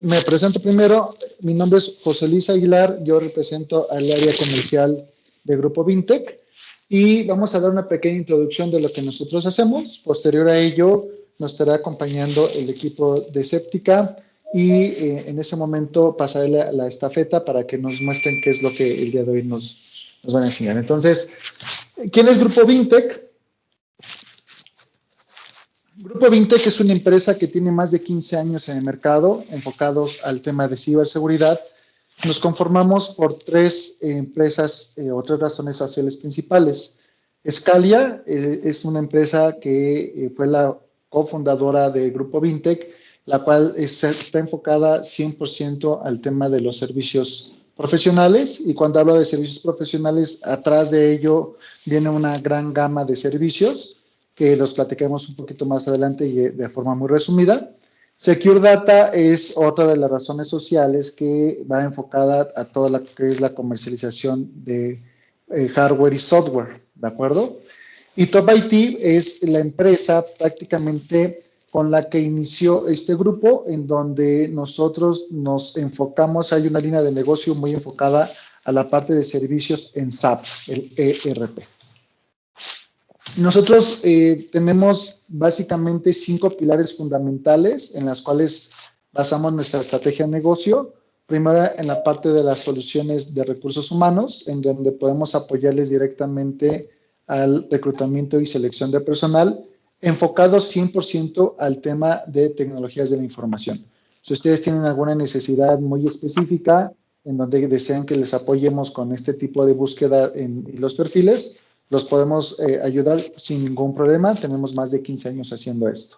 Me presento primero, mi nombre es José Luis Aguilar, yo represento al área comercial de Grupo Vintec y vamos a dar una pequeña introducción de lo que nosotros hacemos. Posterior a ello, nos estará acompañando el equipo de Séptica y en ese momento pasaré la estafeta para que nos muestren qué es lo que el día de hoy nos van a enseñar. Entonces, ¿quién es Grupo Vintec? Grupo Vintec es una empresa que tiene más de 15 años en el mercado, enfocados al tema de ciberseguridad. Nos conformamos por tres empresas o tres razones sociales principales. Scalia es una empresa que fue la cofundadora de Grupo Vintec, la cual está enfocada 100% al tema de los servicios profesionales, y cuando hablo de servicios profesionales, atrás de ello viene una gran gama de servicios que los platicaremos un poquito más adelante y de forma muy resumida. Secure Data es otra de las razones sociales que va enfocada a toda la que es la comercialización de hardware y software, ¿de acuerdo? Y Top IT es la empresa prácticamente con la que inició este grupo, en donde nosotros nos enfocamos, hay una línea de negocio muy enfocada a la parte de servicios en SAP, el ERP. Nosotros tenemos básicamente 5 pilares fundamentales en las cuales basamos nuestra estrategia de negocio. Primero, en la parte de las soluciones de recursos humanos, en donde podemos apoyarles directamente al reclutamiento y selección de personal, enfocados 100% al tema de tecnologías de la información. Si ustedes tienen alguna necesidad muy específica en donde desean que les apoyemos con este tipo de búsqueda en los perfiles, los podemos ayudar sin ningún problema. Tenemos más de 15 años haciendo esto.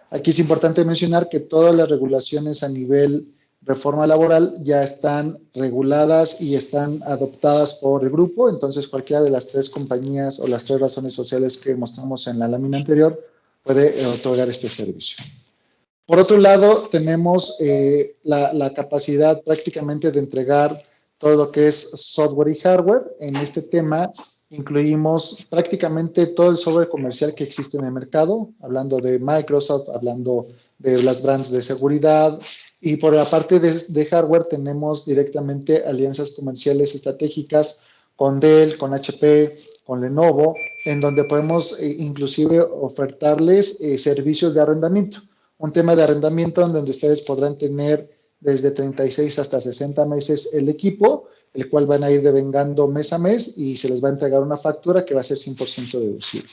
Aquí es importante mencionar que todas las regulaciones a nivel reforma laboral ya están reguladas y están adoptadas por el grupo. Entonces, cualquiera de las tres compañías o las tres razones sociales que mostramos en la lámina anterior puede otorgar este servicio. Por otro lado, tenemos la capacidad prácticamente de entregar todo lo que es software y hardware. En este tema incluimos prácticamente todo el software comercial que existe en el mercado, hablando de Microsoft, hablando de las brands de seguridad, y por la parte de hardware tenemos directamente alianzas comerciales estratégicas con Dell, con HP, con Lenovo, en donde podemos inclusive ofertarles servicios de arrendamiento. Un tema de arrendamiento en donde ustedes podrán tener desde 36 hasta 60 meses el equipo, el cual van a ir devengando mes a mes y se les va a entregar una factura que va a ser 100% deducible.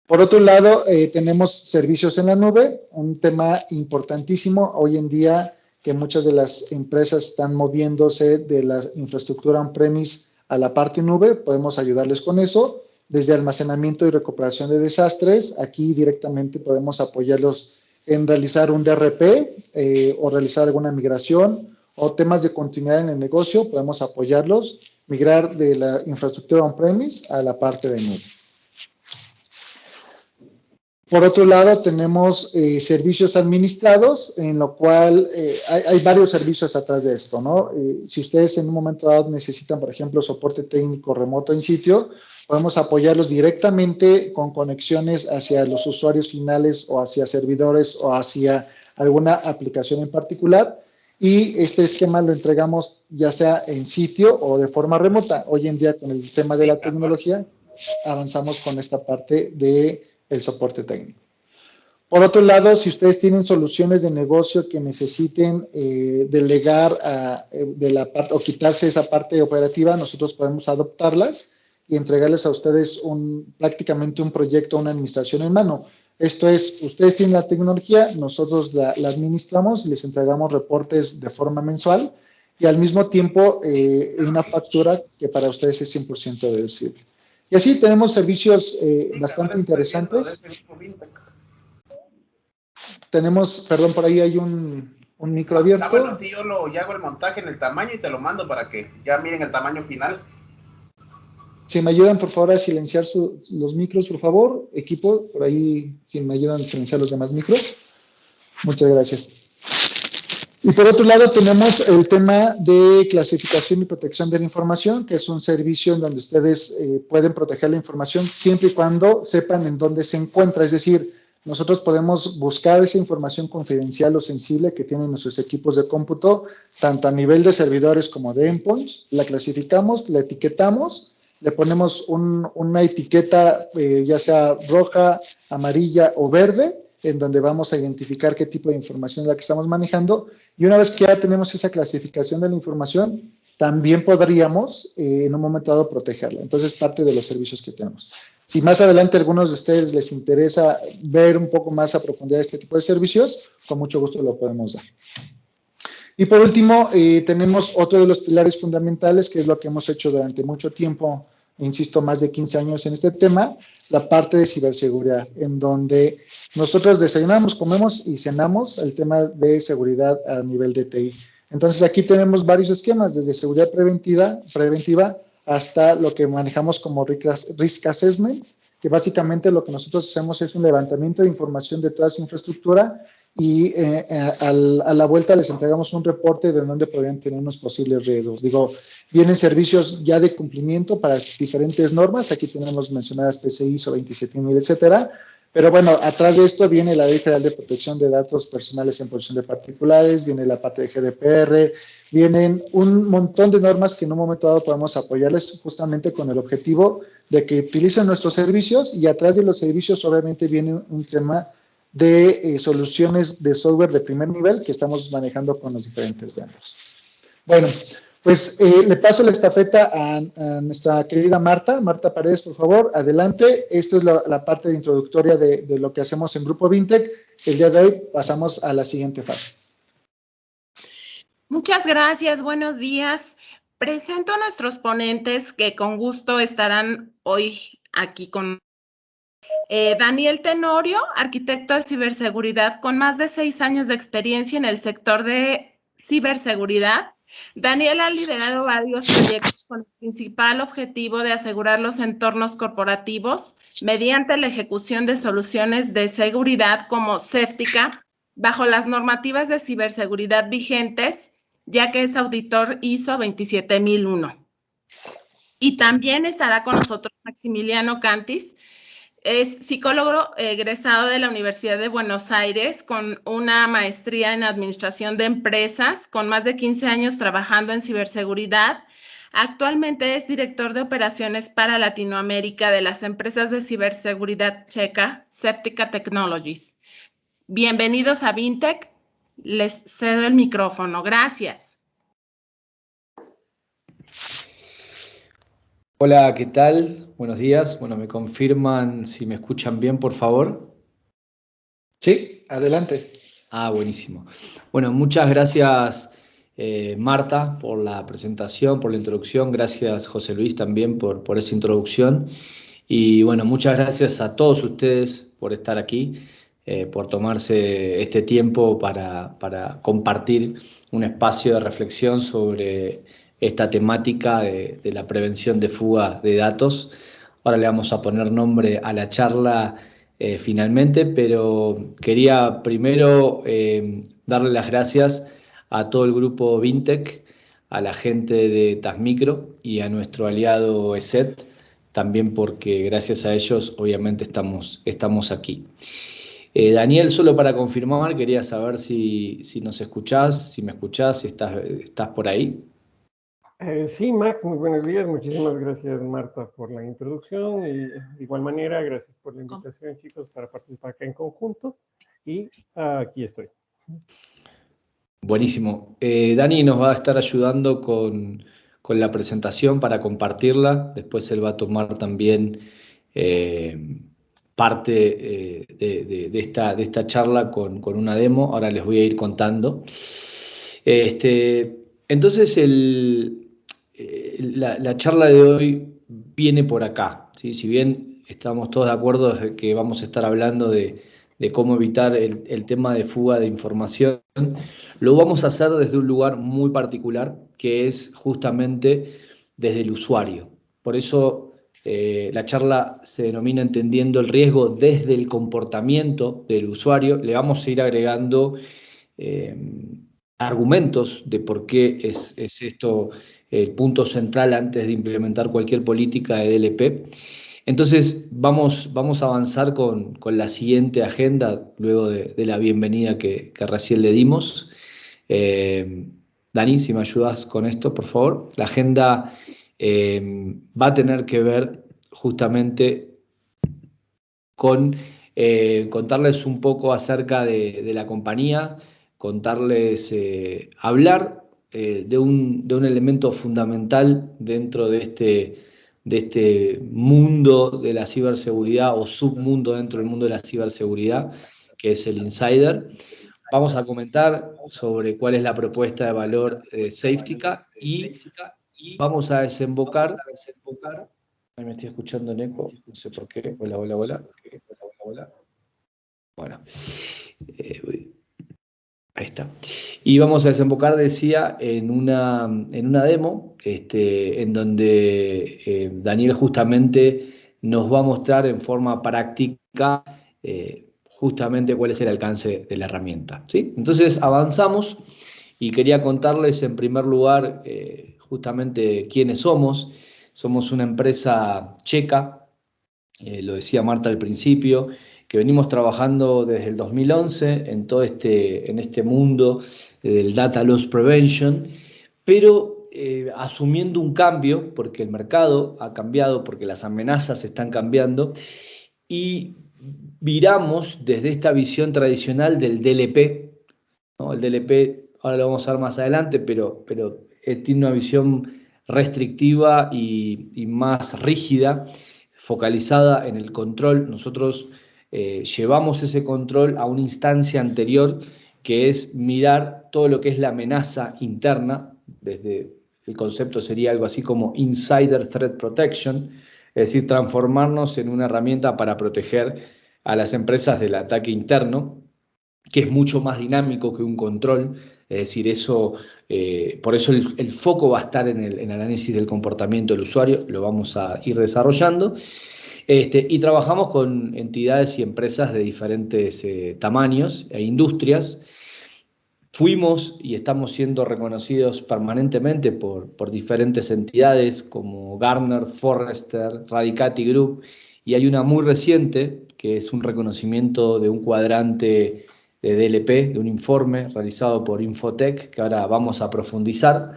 Por otro lado, tenemos servicios en la nube, un tema importantísimo hoy en día que muchas de las empresas están moviéndose de la infraestructura on-premise a la parte nube. Podemos ayudarles con eso, desde almacenamiento y recuperación de desastres. Aquí directamente podemos apoyarlos en realizar un DRP o realizar alguna migración o temas de continuidad en el negocio. Podemos apoyarlos, migrar de la infraestructura on-premise a la parte de nube. Por otro lado, tenemos servicios administrados, en lo cual hay varios servicios atrás de esto, ¿no? Si ustedes en un momento dado necesitan, por ejemplo, soporte técnico remoto en sitio, podemos apoyarlos directamente con conexiones hacia los usuarios finales o hacia servidores o hacia alguna aplicación en particular. Y este esquema lo entregamos ya sea en sitio o de forma remota. Hoy en día, con el tema de la tecnología, avanzamos con esta parte de el soporte técnico. Por otro lado, si ustedes tienen soluciones de negocio que necesiten delegar de la parte o quitarse esa parte operativa, nosotros podemos adoptarlas y entregarles a ustedes prácticamente un proyecto, una administración en mano. Esto es, ustedes tienen la tecnología, nosotros la administramos y les entregamos reportes de forma mensual y al mismo tiempo una factura que para ustedes es 100% deducible. Y así tenemos servicios bastante interesantes. Tenemos, perdón, por ahí hay un micro abierto. Bueno, sí, yo hago el montaje en el tamaño y te lo mando para que ya miren el tamaño final. Si me ayudan, por favor, a silenciar los micros, por favor. Equipo, por ahí, si me ayudan a silenciar los demás micros. Muchas gracias. Y por otro lado tenemos el tema de clasificación y protección de la información, que es un servicio en donde ustedes pueden proteger la información siempre y cuando sepan en dónde se encuentra. Es decir, nosotros podemos buscar esa información confidencial o sensible que tienen nuestros equipos de cómputo, tanto a nivel de servidores como de endpoints, la clasificamos, la etiquetamos, le ponemos una etiqueta ya sea roja, amarilla o verde, en donde vamos a identificar qué tipo de información es la que estamos manejando, y una vez que ya tenemos esa clasificación de la información, también podríamos en un momento dado protegerla. Entonces, parte de los servicios que tenemos. Si más adelante a algunos de ustedes les interesa ver un poco más a profundidad este tipo de servicios, con mucho gusto lo podemos dar. Y por último, tenemos otro de los pilares fundamentales, que es lo que hemos hecho durante mucho tiempo, insisto, más de 15 años en este tema, la parte de ciberseguridad, en donde nosotros desayunamos, comemos y cenamos el tema de seguridad a nivel de TI. Entonces, aquí tenemos varios esquemas, desde seguridad preventiva hasta lo que manejamos como risk assessments, que básicamente lo que nosotros hacemos es un levantamiento de información de toda su infraestructura y a la vuelta les entregamos un reporte de dónde podrían tener unos posibles riesgos. Digo, vienen servicios ya de cumplimiento para diferentes normas, aquí tenemos mencionadas PCI, ISO 27000, etcétera, pero bueno, atrás de esto viene la Ley Federal de Protección de Datos Personales en Posesión de Particulares, viene la parte de GDPR, vienen un montón de normas que en un momento dado podemos apoyarles justamente con el objetivo de que utilicen nuestros servicios, y atrás de los servicios obviamente viene un tema de soluciones de software de primer nivel que estamos manejando con los diferentes vendors. Bueno, pues le paso la estafeta a nuestra querida Marta Paredes, por favor, adelante. Esto es la parte de introductoria de lo que hacemos en Grupo Vintec. El día de hoy pasamos a la siguiente fase. Muchas gracias, buenos días. Presento a nuestros ponentes que con gusto estarán hoy aquí con Daniel Tenorio, arquitecto de ciberseguridad con más de 6 años de experiencia en el sector de ciberseguridad. Daniel ha liderado varios proyectos con el principal objetivo de asegurar los entornos corporativos mediante la ejecución de soluciones de seguridad como Safetica bajo las normativas de ciberseguridad vigentes, ya que es auditor ISO 27001. Y también estará con nosotros Maximiliano Cantis. Es psicólogo egresado de la Universidad de Buenos Aires con una maestría en Administración de Empresas, con más de 15 años trabajando en ciberseguridad. Actualmente es director de operaciones para Latinoamérica de las empresas de ciberseguridad checa, Safetica Technologies. Bienvenidos a Vintec. Les cedo el micrófono. Gracias. Hola, ¿qué tal? Buenos días. Bueno, me confirman si me escuchan bien, por favor. Sí, adelante. Buenísimo. Bueno, muchas gracias, Marta, por la presentación, por la introducción. Gracias, José Luis, también por esa introducción. Y bueno, muchas gracias a todos ustedes por estar aquí, por tomarse este tiempo para compartir un espacio de reflexión sobre esta temática de la prevención de fuga de datos. Ahora le vamos a poner nombre a la charla finalmente, pero quería primero darle las gracias a todo el grupo Vintec, a la gente de Tasmicro y a nuestro aliado ESET, también porque gracias a ellos obviamente estamos aquí. Daniel, solo para confirmar, quería saber si nos escuchás, si me escuchás, si estás por ahí. Sí, Max, muy buenos días. Muchísimas gracias, Marta, por la introducción. Y de igual manera, gracias por la invitación, chicos, para participar acá en conjunto. Y aquí estoy. Buenísimo. Dani nos va a estar ayudando con la presentación para compartirla. Después él va a tomar también parte de esta charla con una demo. Ahora les voy a ir contando. Entonces, la charla de hoy viene por acá, ¿sí? Si bien estamos todos de acuerdo de que vamos a estar hablando de cómo evitar el tema de fuga de información, lo vamos a hacer desde un lugar muy particular, que es justamente desde el usuario. Por eso la charla se denomina Entendiendo el riesgo desde el comportamiento del usuario. Le vamos a ir agregando argumentos de por qué es esto el punto central antes de implementar cualquier política de DLP. Entonces vamos a avanzar con la siguiente agenda, luego de la bienvenida que recién le dimos. Dani, si me ayudas con esto, por favor. La agenda va a tener que ver justamente con contarles un poco acerca de la compañía, contarles, hablar de un elemento fundamental dentro de este mundo de la ciberseguridad o submundo dentro del mundo de la ciberseguridad, que es el insider. Vamos a comentar sobre cuál es la propuesta de valor de Safetica y vamos a desembocar. Ahí me estoy escuchando en eco, no sé por qué. Hola, hola, hola. Bueno, ahí está. Y vamos a desembocar, decía, en una demo, en donde Daniel justamente nos va a mostrar en forma práctica justamente cuál es el alcance de la herramienta, ¿sí? Entonces avanzamos y quería contarles en primer lugar justamente quiénes somos. Somos una empresa checa, lo decía Marta al principio, que venimos trabajando desde el 2011 en todo este mundo del Data Loss Prevention, pero asumiendo un cambio, porque el mercado ha cambiado, porque las amenazas están cambiando, y viramos desde esta visión tradicional del DLP, ¿no? El DLP, ahora lo vamos a ver más adelante, pero tiene una visión restrictiva y más rígida, focalizada en el control. Nosotros llevamos ese control a una instancia anterior, que es mirar todo lo que es la amenaza interna. Desde el concepto sería algo así como Insider Threat Protection, es decir, transformarnos en una herramienta para proteger a las empresas del ataque interno, que es mucho más dinámico que un control. Es decir, por eso el foco va a estar en el análisis del comportamiento del usuario, lo vamos a ir desarrollando. Y trabajamos con entidades y empresas de diferentes tamaños e industrias. Fuimos y estamos siendo reconocidos permanentemente por diferentes entidades como Gartner, Forrester, Radicati Group, y hay una muy reciente que es un reconocimiento de un cuadrante de DLP, de un informe realizado por Infotech, que ahora vamos a profundizar.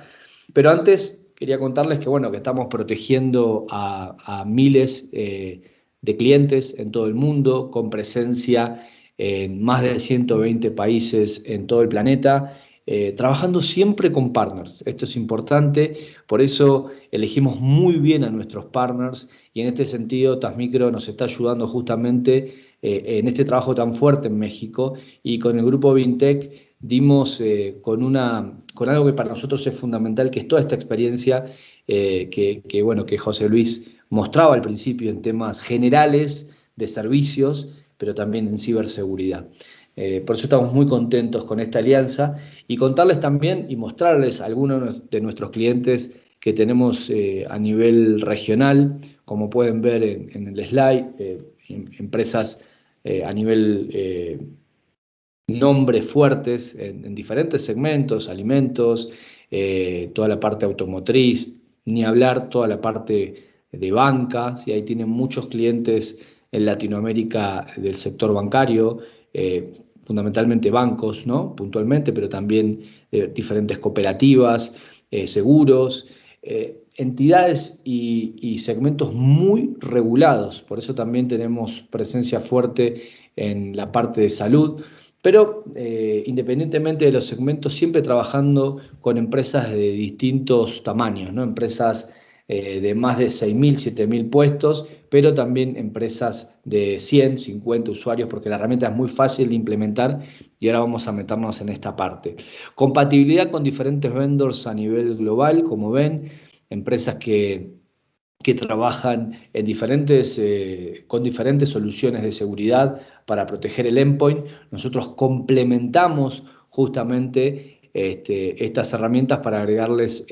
Pero antes quería contarles que, bueno, que estamos protegiendo a miles de clientes en todo el mundo, con presencia en más de 120 países en todo el planeta, trabajando siempre con partners. Esto es importante, por eso elegimos muy bien a nuestros partners, y en este sentido Tasmicro nos está ayudando justamente en este trabajo tan fuerte en México, y con el grupo Vintech dimos con algo que para nosotros es fundamental, que es toda esta experiencia que José Luis mostraba al principio en temas generales de servicios, pero también en ciberseguridad. Por eso estamos muy contentos con esta alianza, y contarles también y mostrarles a algunos de nuestros clientes que tenemos a nivel regional, como pueden ver en el slide, empresas a nivel nombres fuertes en diferentes segmentos, alimentos, toda la parte automotriz, ni hablar toda la parte de banca, ¿sí? Ahí tienen muchos clientes en Latinoamérica del sector bancario, fundamentalmente bancos, ¿no? Puntualmente, pero también diferentes cooperativas, seguros, entidades y segmentos muy regulados. Por eso también tenemos presencia fuerte en la parte de salud, pero independientemente de los segmentos, siempre trabajando con empresas de distintos tamaños, ¿no? Empresas de más de 6.000, 7.000 puestos, pero también empresas de 100, 50 usuarios, porque la herramienta es muy fácil de implementar, y ahora vamos a meternos en esta parte. Compatibilidad con diferentes vendors a nivel global, como ven, empresas que trabajan con diferentes soluciones de seguridad para proteger el endpoint. Nosotros complementamos justamente estas herramientas para agregarles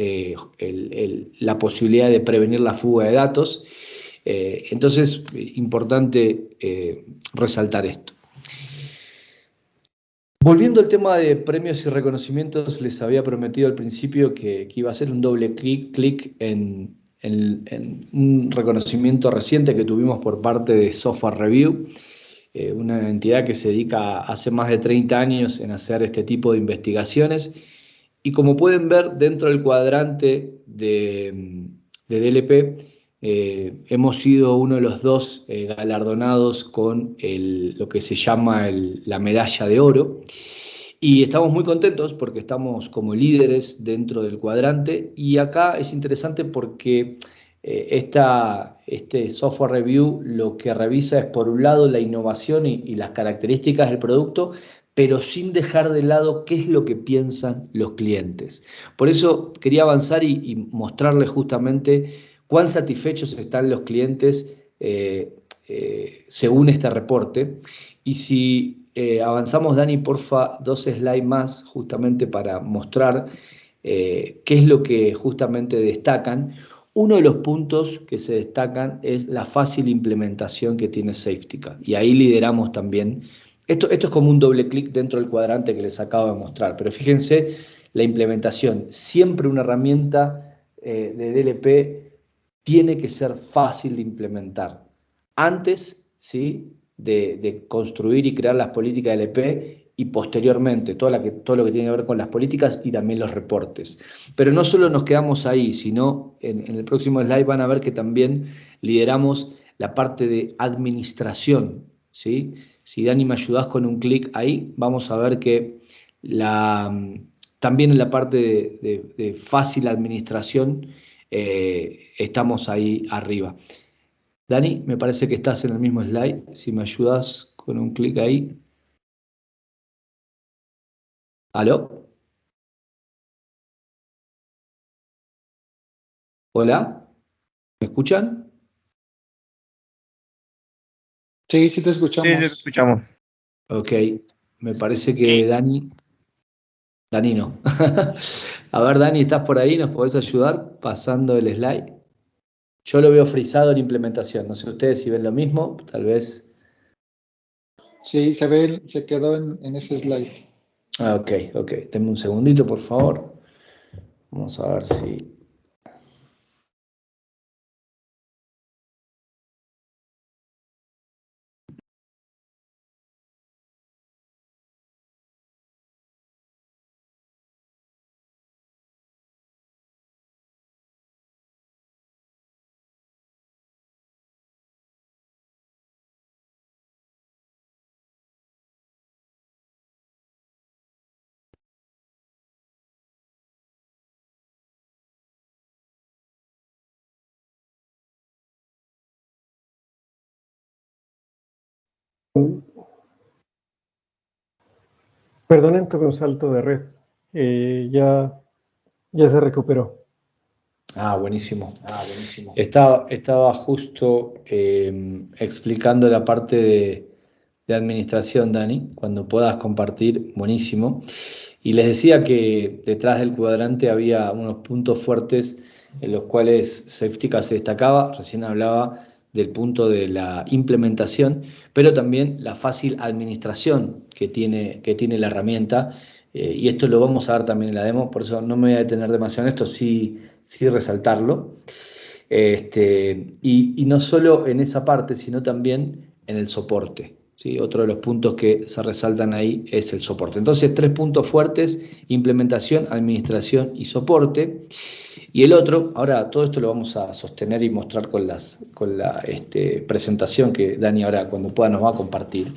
la posibilidad de prevenir la fuga de datos. Entonces, importante resaltar esto. Volviendo al tema de premios y reconocimientos, les había prometido al principio que iba a hacer un doble clic en en un reconocimiento reciente que tuvimos por parte de Software Review, una entidad que se dedica hace más de 30 años en hacer este tipo de investigaciones. Y como pueden ver dentro del cuadrante de DLP, hemos sido uno de los dos galardonados con lo que se llama la medalla de oro. Y estamos muy contentos porque estamos como líderes dentro del cuadrante. Y acá es interesante porque este software review lo que revisa es, por un lado, la innovación y las características del producto, pero sin dejar de lado qué es lo que piensan los clientes. Por eso quería avanzar y mostrarles justamente cuán satisfechos están los clientes según este reporte. Y si avanzamos, Dani, porfa, 2 slides más, justamente para mostrar qué es lo que justamente destacan. Uno de los puntos que se destacan es la fácil implementación que tiene Safetica, y ahí lideramos también. Esto es como un doble clic dentro del cuadrante que les acabo de mostrar, pero fíjense la implementación. Siempre una herramienta de DLP tiene que ser fácil de implementar. Antes, ¿sí?, de construir y crear las políticas de DLP, y posteriormente todo lo que tiene que ver con las políticas y también los reportes. Pero no solo nos quedamos ahí, sino en el próximo slide van a ver que también lideramos la parte de administración, ¿sí? Si Dani me ayudás con un clic ahí, vamos a ver que también en la parte de fácil administración estamos ahí arriba. Dani, me parece que estás en el mismo slide. Si me ayudas con un clic ahí. ¿Aló? ¿Hola? ¿Me escuchan? Sí, sí te escuchamos. Sí, sí, te escuchamos. Ok, me parece que Dani no. A ver, Dani, ¿estás por ahí? ¿Nos podés ayudar pasando el slide? Yo lo veo frisado en implementación. No sé ustedes si ven lo mismo, tal vez. Sí, se quedó en ese slide. Ok. Denme un segundito, por favor. Vamos a ver si... Perdonen, tuve un salto de red. Ya se recuperó. Buenísimo. Estaba justo explicando la parte de administración, Dani. Cuando puedas compartir, buenísimo. Y les decía que detrás del cuadrante había unos puntos fuertes en los cuales Safetica se destacaba. Recién hablaba del punto de la implementación, pero también la fácil administración que tiene la herramienta. Y esto lo vamos a ver también en la demo, por eso no me voy a detener demasiado en esto, sí resaltarlo. Y no solo en esa parte, sino también en el soporte, ¿sí? Otro de los puntos que se resaltan ahí es el soporte. Entonces, 3 puntos fuertes: implementación, administración y soporte. Y el otro, ahora todo esto lo vamos a sostener y mostrar con la presentación que Dani ahora cuando pueda nos va a compartir.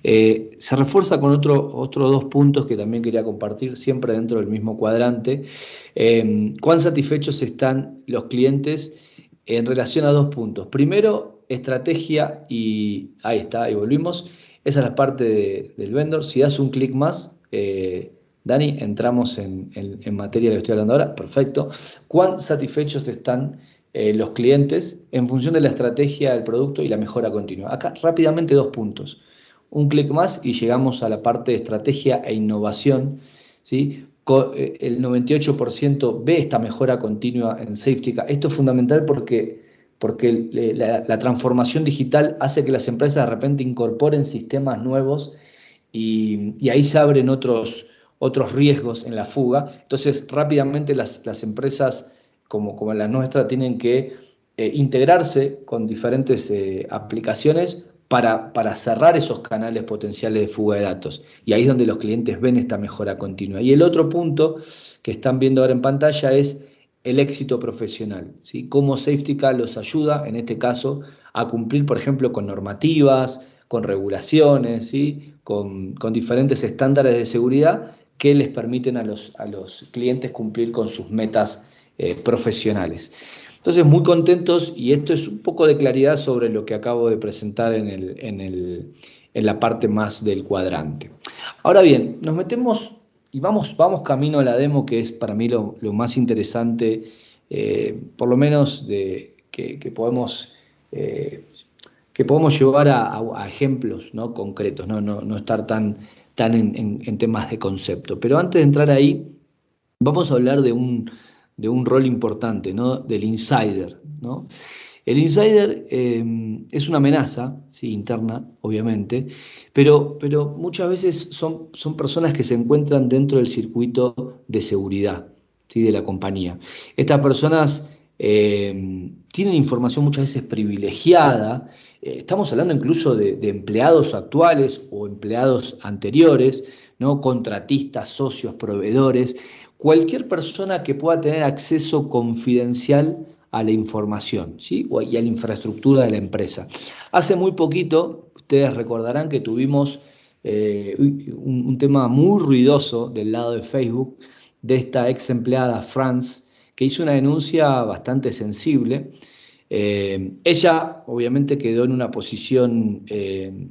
Se refuerza con otros 2 puntos que también quería compartir, siempre dentro del mismo cuadrante. ¿Cuán satisfechos están los clientes en relación a 2 puntos? Primero, estrategia, y ahí está, ahí volvimos. Esa es la parte del vendor. Si das un clic más, Dani, entramos en materia de lo que estoy hablando ahora. Perfecto. ¿Cuán satisfechos están los clientes en función de la estrategia del producto y la mejora continua? Acá rápidamente 2 puntos. Un clic más y llegamos a la parte de estrategia e innovación, ¿sí? El 98% ve esta mejora continua en Safetica. Esto es fundamental porque la transformación digital hace que las empresas de repente incorporen sistemas nuevos y ahí se abren otros riesgos en la fuga. Entonces rápidamente las empresas como la nuestra tienen que integrarse con diferentes aplicaciones para cerrar esos canales potenciales de fuga de datos. Y ahí es donde los clientes ven esta mejora continua. Y el otro punto que están viendo ahora en pantalla es el éxito profesional, ¿sí? Cómo Safetica los ayuda, en este caso, a cumplir, por ejemplo, con normativas, con regulaciones, ¿sí? con diferentes estándares de seguridad que les permiten a los clientes cumplir con sus metas profesionales. Entonces, muy contentos, y esto es un poco de claridad sobre lo que acabo de presentar en la parte más del cuadrante. Ahora bien, nos metemos y vamos camino a la demo, que es para mí lo más interesante, por lo menos que podemos llevar a ejemplos, ¿no?, concretos, no estar tan en temas de concepto. Pero antes de entrar ahí, vamos a hablar de un rol importante, ¿no?, del insider, ¿no? El insider es una amenaza, sí, interna, obviamente, pero muchas veces son personas que se encuentran dentro del circuito de seguridad, ¿sí?, de la compañía. Estas personas tienen información muchas veces privilegiada. Estamos hablando incluso de empleados actuales o empleados anteriores, ¿no?, contratistas, socios, proveedores, cualquier persona que pueda tener acceso confidencial a la información, ¿sí?, y a la infraestructura de la empresa. Hace muy poquito, ustedes recordarán que tuvimos un tema muy ruidoso del lado de Facebook, de esta ex empleada France, que hizo una denuncia bastante sensible. Ella obviamente quedó en una posición de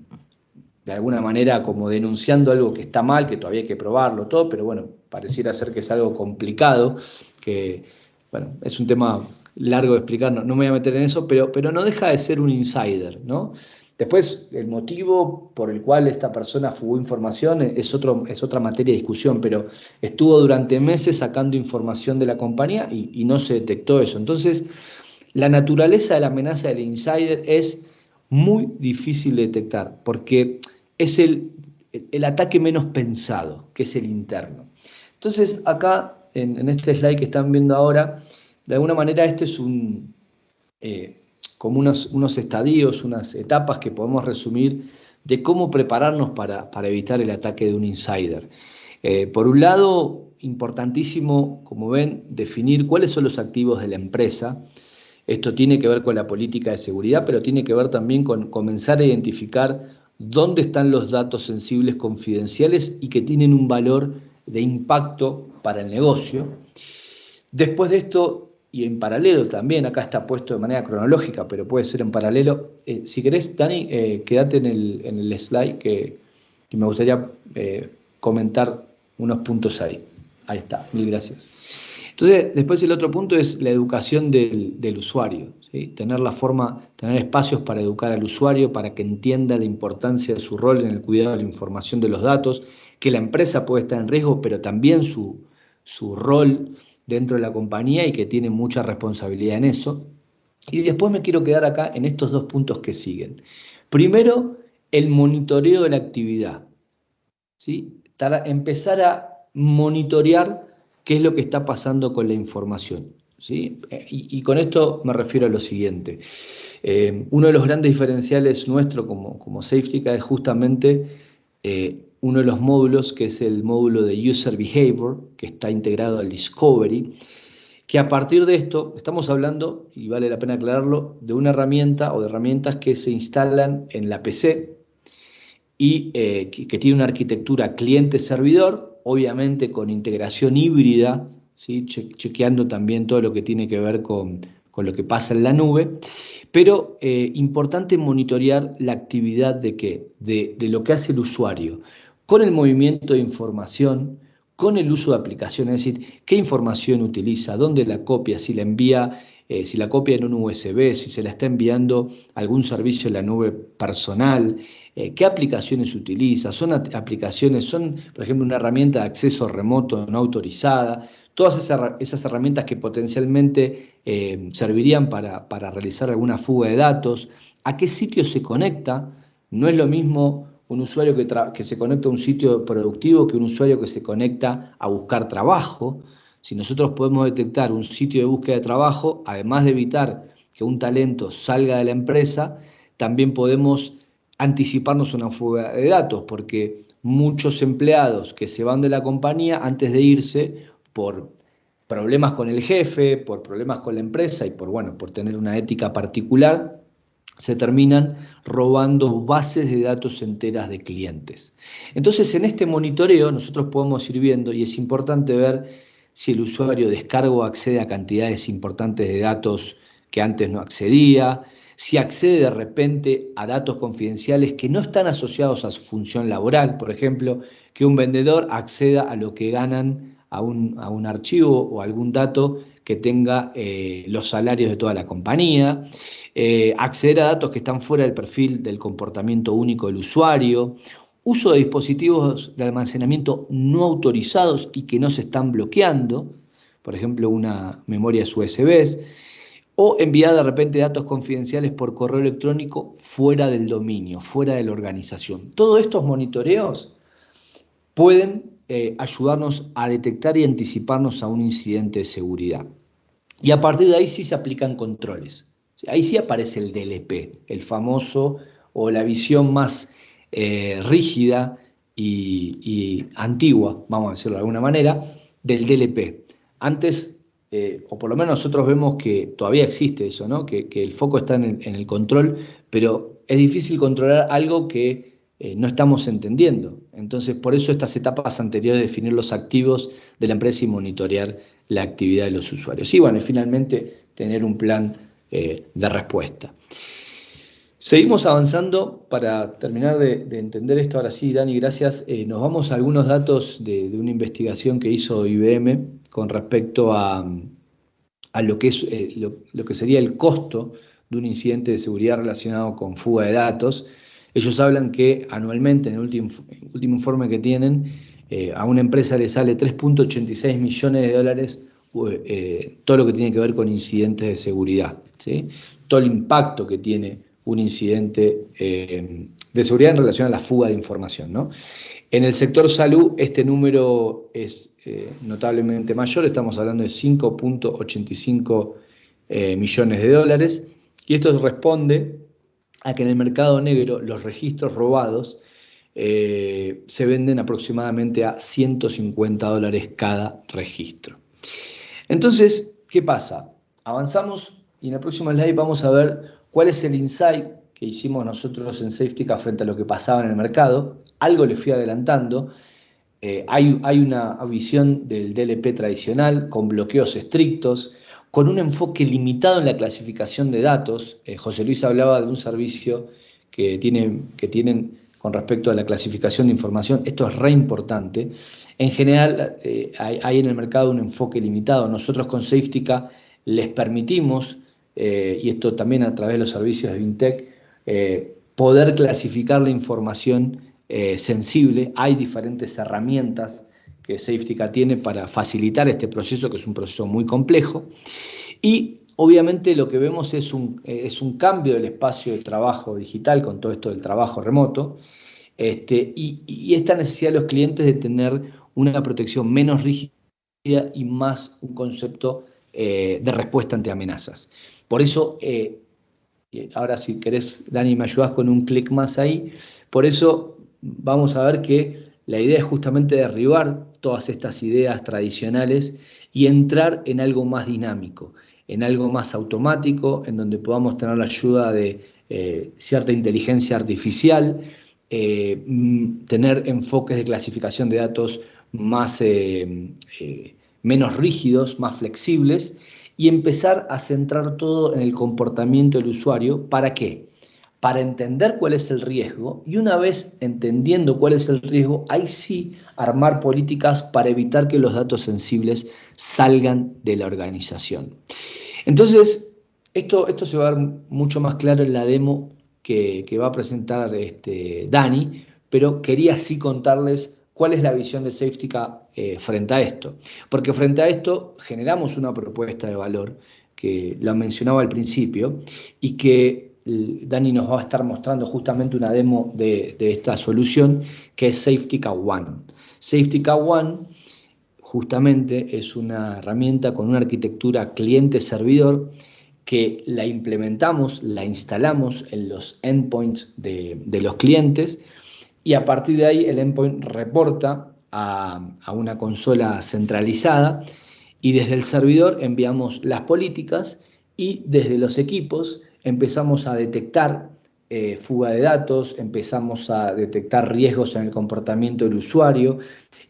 alguna manera como denunciando algo que está mal, que todavía hay que probarlo, todo, pero bueno, pareciera ser que es algo complicado, que bueno, es un tema largo de explicar, no me voy a meter en eso, pero no deja de ser un insider, ¿no? Después, el motivo por el cual esta persona fugó información es otra materia de discusión, pero estuvo durante meses sacando información de la compañía y no se detectó eso. Entonces, la naturaleza de la amenaza del insider es muy difícil de detectar, porque es el ataque menos pensado, que es el interno. Entonces, acá, en este slide que están viendo ahora, de alguna manera este es como unos estadios, unas etapas que podemos resumir de cómo prepararnos para evitar el ataque de un insider. Por un lado, importantísimo, como ven, definir cuáles son los activos de la empresa. Esto tiene que ver con la política de seguridad, pero tiene que ver también con comenzar a identificar dónde están los datos sensibles confidenciales y que tienen un valor de impacto para el negocio. Después de esto, y en paralelo también, acá está puesto de manera cronológica, pero puede ser en paralelo. Si querés, Dani, quédate en el slide que me gustaría comentar unos puntos ahí. Ahí está, mil gracias. Entonces, después el otro punto es la educación del usuario, ¿sí? Tener espacios para educar al usuario, para que entienda la importancia de su rol en el cuidado de la información de los datos, que la empresa puede estar en riesgo, pero también su rol dentro de la compañía y que tiene mucha responsabilidad en eso. Y después me quiero quedar acá en estos dos puntos que siguen. Primero, el monitoreo de la actividad, ¿sí? Empezar a monitorear qué es lo que está pasando con la información, ¿sí? Y con esto me refiero a lo siguiente. Uno de los grandes diferenciales nuestro como Safetica es justamente uno de los módulos, que es el módulo de User Behavior, que está integrado al Discovery, que a partir de esto estamos hablando, y vale la pena aclararlo, de una herramienta o de herramientas que se instalan en la PC y que tiene una arquitectura cliente-servidor, obviamente con integración híbrida, ¿sí? Chequeando también todo lo que tiene que ver con lo que pasa en la nube, pero importante monitorear la actividad de lo que hace el usuario, con el movimiento de información, con el uso de aplicaciones, es decir, qué información utiliza, dónde la copia, si la envía, si la copia en un USB, si se la está enviando a algún servicio en la nube personal, qué aplicaciones utiliza, son aplicaciones, por ejemplo, una herramienta de acceso remoto no autorizada, todas esas herramientas que potencialmente servirían para realizar alguna fuga de datos, a qué sitio se conecta. No es lo mismo un usuario que se conecta a un sitio productivo que un usuario que se conecta a buscar trabajo, Si nosotros podemos detectar un sitio de búsqueda de trabajo, además de evitar que un talento salga de la empresa, también podemos anticiparnos una fuga de datos, porque muchos empleados que se van de la compañía antes de irse por problemas con el jefe, por problemas con la empresa y por tener una ética particular, se terminan robando bases de datos enteras de clientes. Entonces, en este monitoreo nosotros podemos ir viendo, y es importante ver si el usuario descarga o accede a cantidades importantes de datos que antes no accedía, si accede de repente a datos confidenciales que no están asociados a su función laboral, por ejemplo, que un vendedor acceda a lo que ganan a un archivo o algún dato que tenga los salarios de toda la compañía, acceder a datos que están fuera del perfil del comportamiento único del usuario, uso de dispositivos de almacenamiento no autorizados y que no se están bloqueando, por ejemplo, una memoria USB, o enviar de repente datos confidenciales por correo electrónico fuera del dominio, fuera de la organización. Todos estos monitoreos pueden ayudarnos a detectar y anticiparnos a un incidente de seguridad. Y a partir de ahí sí se aplican controles. Ahí sí aparece el DLP, el famoso, o la visión más rígida y antigua, vamos a decirlo de alguna manera, del DLP. Antes, o por lo menos nosotros vemos que todavía existe eso, ¿no? Que el foco está en el control, pero es difícil controlar algo que no estamos entendiendo. Entonces, por eso estas etapas anteriores de definir los activos de la empresa y monitorear la actividad de los usuarios. Y bueno, y finalmente tener un plan de respuesta. Seguimos avanzando para terminar de entender esto. Ahora sí, Dani, gracias. Nos vamos a algunos datos de una investigación que hizo IBM con respecto a lo que es lo que sería el costo de un incidente de seguridad relacionado con fuga de datos. Ellos hablan que anualmente, en el último informe que tienen, a una empresa le sale 3.86 millones de dólares todo lo que tiene que ver con incidentes de seguridad, ¿sí? Todo el impacto que tiene un incidente de seguridad en relación a la fuga de información, ¿no? En el sector salud este número es notablemente mayor, estamos hablando de 5.85 millones de dólares, y esto responde a que en el mercado negro los registros robados se venden aproximadamente a $150 cada registro. Entonces, ¿qué pasa? Avanzamos y en la próxima slide vamos a ver cuál es el insight que hicimos nosotros en Safetica frente a lo que pasaba en el mercado. Algo le fui adelantando. Hay una visión del DLP tradicional con bloqueos estrictos, con un enfoque limitado en la clasificación de datos. José Luis hablaba de un servicio que tienen con respecto a la clasificación de información. Esto es re importante. En general, hay en el mercado un enfoque limitado. Nosotros con Safetica les permitimos, y esto también a través de los servicios de Vintec, poder clasificar la información sensible. Hay diferentes herramientas que Safetica tiene para facilitar este proceso, que es un proceso muy complejo. Y obviamente lo que vemos es un cambio del espacio de trabajo digital con todo esto del trabajo remoto, y esta necesidad de los clientes de tener una protección menos rígida y más un concepto de respuesta ante amenazas. Por eso, ahora si querés, Dani, me ayudás con un clic más ahí, por eso vamos a ver que la idea es justamente derribar todas estas ideas tradicionales y entrar en algo más dinámico, en algo más automático, en donde podamos tener la ayuda de cierta inteligencia artificial, tener enfoques de clasificación de datos menos rígidos, más flexibles, y empezar a centrar todo en el comportamiento del usuario. ¿Para qué? Para entender cuál es el riesgo, y una vez entendiendo cuál es el riesgo, ahí sí armar políticas para evitar que los datos sensibles salgan de la organización. Entonces, esto se va a ver mucho más claro en la demo que va a presentar Dani, pero quería sí contarles cuál es la visión de Safetica frente a esto. Porque frente a esto generamos una propuesta de valor que la mencionaba al principio y que Dani nos va a estar mostrando justamente una demo de esta solución, que es Safetica One. Safetica One justamente es una herramienta con una arquitectura cliente-servidor que la implementamos, la instalamos en los endpoints de los clientes, y a partir de ahí el endpoint reporta a una consola centralizada, y desde el servidor enviamos las políticas, y desde los equipos empezamos a detectar fuga de datos, empezamos a detectar riesgos en el comportamiento del usuario,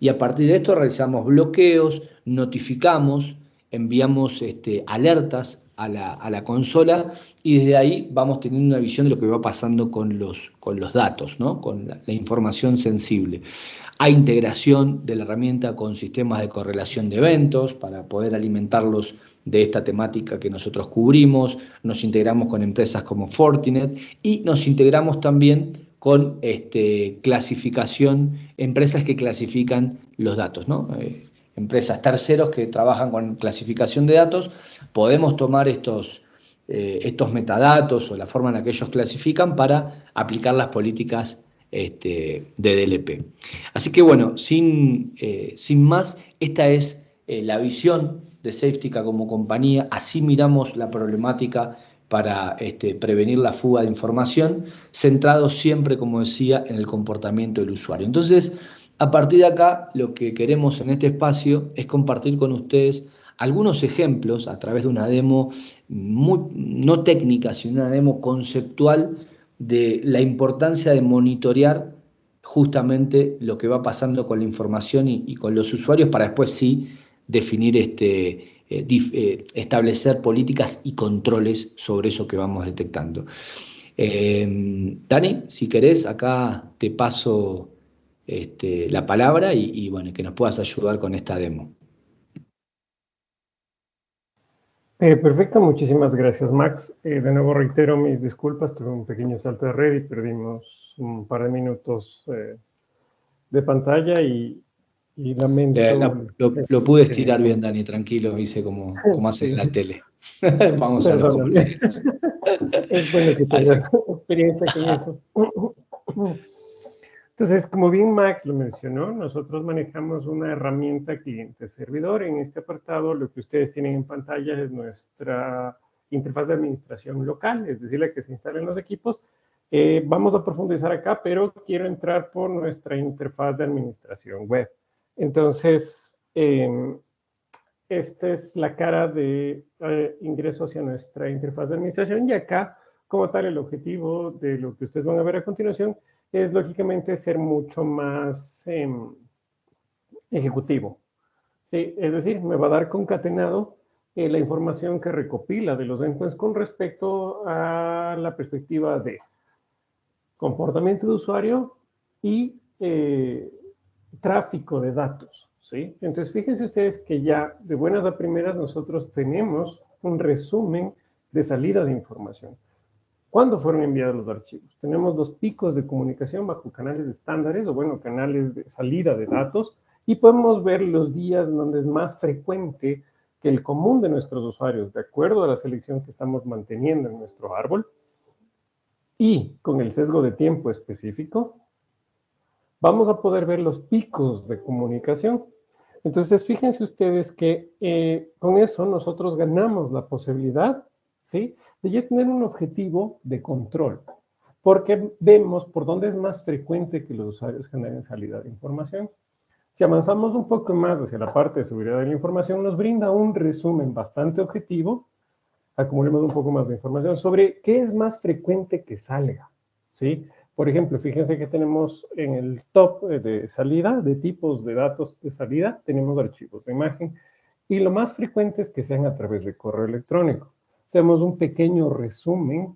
y a partir de esto realizamos bloqueos, notificamos, enviamos alertas a la consola, y desde ahí vamos teniendo una visión de lo que va pasando con los datos, ¿no? Con la información sensible. Hay integración de la herramienta con sistemas de correlación de eventos para poder alimentarlos de esta temática que nosotros cubrimos. Nos integramos con empresas como Fortinet, y nos integramos también con clasificación, empresas que clasifican los datos, ¿no? Empresas terceros que trabajan con clasificación de datos. Podemos tomar estos metadatos o la forma en la que ellos clasifican para aplicar las políticas de DLP. Así que bueno, sin más, esta es la visión de Safetica como compañía. Así miramos la problemática para prevenir la fuga de información, centrado siempre, como decía, en el comportamiento del usuario. Entonces, a partir de acá, lo que queremos en este espacio es compartir con ustedes algunos ejemplos a través de una demo no técnica, sino una demo conceptual de la importancia de monitorear justamente lo que va pasando con la información y con los usuarios, para después sí definir establecer políticas y controles sobre eso que vamos detectando. Dani, si querés, acá te paso la palabra y bueno, que nos puedas ayudar con esta demo. Perfecto, muchísimas gracias, Max. De nuevo reitero mis disculpas, tuve un pequeño salto de red y perdimos un par de minutos de pantalla y lamento. Lo pude estirar bien, Dani, tranquilo, hice como haces en la tele. Vamos a los comerciales. Es bueno que tengas experiencia con eso. Entonces, como bien Max lo mencionó, nosotros manejamos una herramienta cliente-servidor. En este apartado, lo que ustedes tienen en pantalla es nuestra interfaz de administración local, es decir, la que se instala en los equipos. Vamos a profundizar acá, pero quiero entrar por nuestra interfaz de administración web. Entonces, esta es la cara de ingreso hacia nuestra interfaz de administración, y acá, como tal, el objetivo de lo que ustedes van a ver a continuación es, lógicamente, ser mucho más ejecutivo. Sí, es decir, me va a dar concatenado la información que recopila de los endpoints con respecto a la perspectiva de comportamiento de usuario y tráfico de datos, ¿sí? Entonces, fíjense ustedes que ya de buenas a primeras nosotros tenemos un resumen de salida de información. ¿Cuándo fueron enviados los archivos? Tenemos los picos de comunicación bajo canales estándares, o bueno, canales de salida de datos, y podemos ver los días donde es más frecuente que el común de nuestros usuarios, de acuerdo a la selección que estamos manteniendo en nuestro árbol, y con el sesgo de tiempo específico, vamos a poder ver los picos de comunicación. Entonces, fíjense ustedes que con eso nosotros ganamos la posibilidad, ¿sí?, de ya tener un objetivo de control, porque vemos por dónde es más frecuente que los usuarios generen salida de información. Si avanzamos un poco más hacia la parte de seguridad de la información, nos brinda un resumen bastante objetivo. Acumulemos un poco más de información sobre qué es más frecuente que salga, ¿sí? Por ejemplo, fíjense que tenemos en el top de salida, de tipos de datos de salida, tenemos archivos de imagen, y lo más frecuente es que sean a través de correo electrónico. Tenemos un pequeño resumen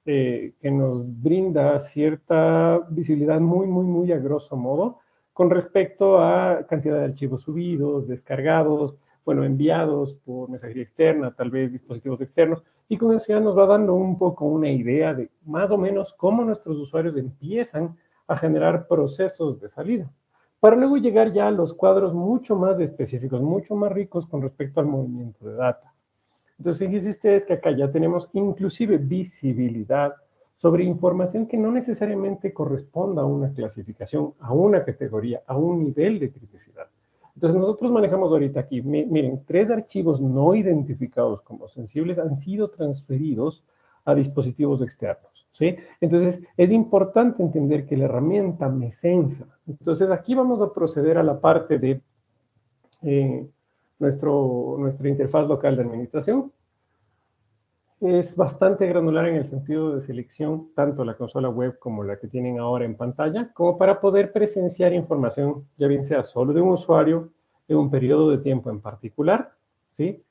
que nos brinda cierta visibilidad muy a grosso modo con respecto a cantidad de archivos subidos, descargados, bueno, enviados por mensajería externa, tal vez dispositivos externos, y con eso ya nos va dando un poco una idea de más o menos cómo nuestros usuarios empiezan a generar procesos de salida, para luego llegar ya a los cuadros mucho más específicos, mucho más ricos con respecto al movimiento de data. Entonces, fíjense ustedes que acá ya tenemos inclusive visibilidad sobre información que no necesariamente corresponda a una clasificación, a una categoría, a un nivel de criticidad. Entonces nosotros manejamos ahorita aquí, miren, 3 archivos no identificados como sensibles han sido transferidos a dispositivos externos, ¿sí? Entonces es importante entender que la herramienta me censa. Entonces aquí vamos a proceder a la parte de nuestra interfaz local de administración. Es bastante granular en el sentido de selección, tanto la consola web como la que tienen ahora en pantalla, como para poder presenciar información, ya bien sea solo de un usuario, en un periodo de tiempo en particular, ¿sí?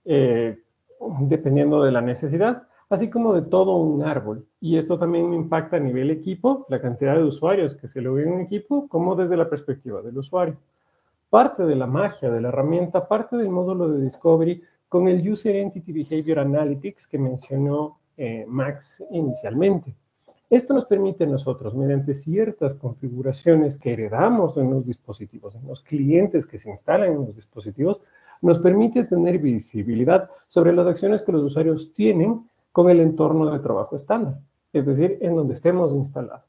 Dependiendo de la necesidad, así como de todo un árbol. Y esto también impacta a nivel equipo, la cantidad de usuarios que se lo ven en un equipo, como desde la perspectiva del usuario. Parte de la magia de la herramienta, parte del módulo de Discovery, con el User Entity Behavior Analytics que mencionó Max inicialmente. Esto nos permite a nosotros, mediante ciertas configuraciones que heredamos en los dispositivos, en los clientes que se instalan en los dispositivos, nos permite tener visibilidad sobre las acciones que los usuarios tienen con el entorno de trabajo estándar, es decir, en donde estemos instalados.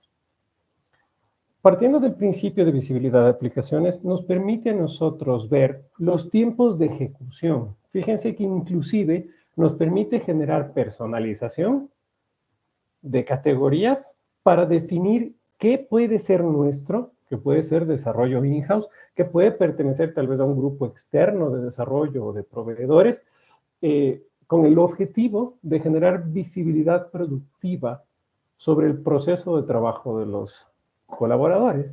Partiendo del principio de visibilidad de aplicaciones, nos permite a nosotros ver los tiempos de ejecución. Fíjense que inclusive nos permite generar personalización de categorías para definir qué puede ser nuestro, que puede ser desarrollo in-house, que puede pertenecer tal vez a un grupo externo de desarrollo o de proveedores, con el objetivo de generar visibilidad productiva sobre el proceso de trabajo de los colaboradores.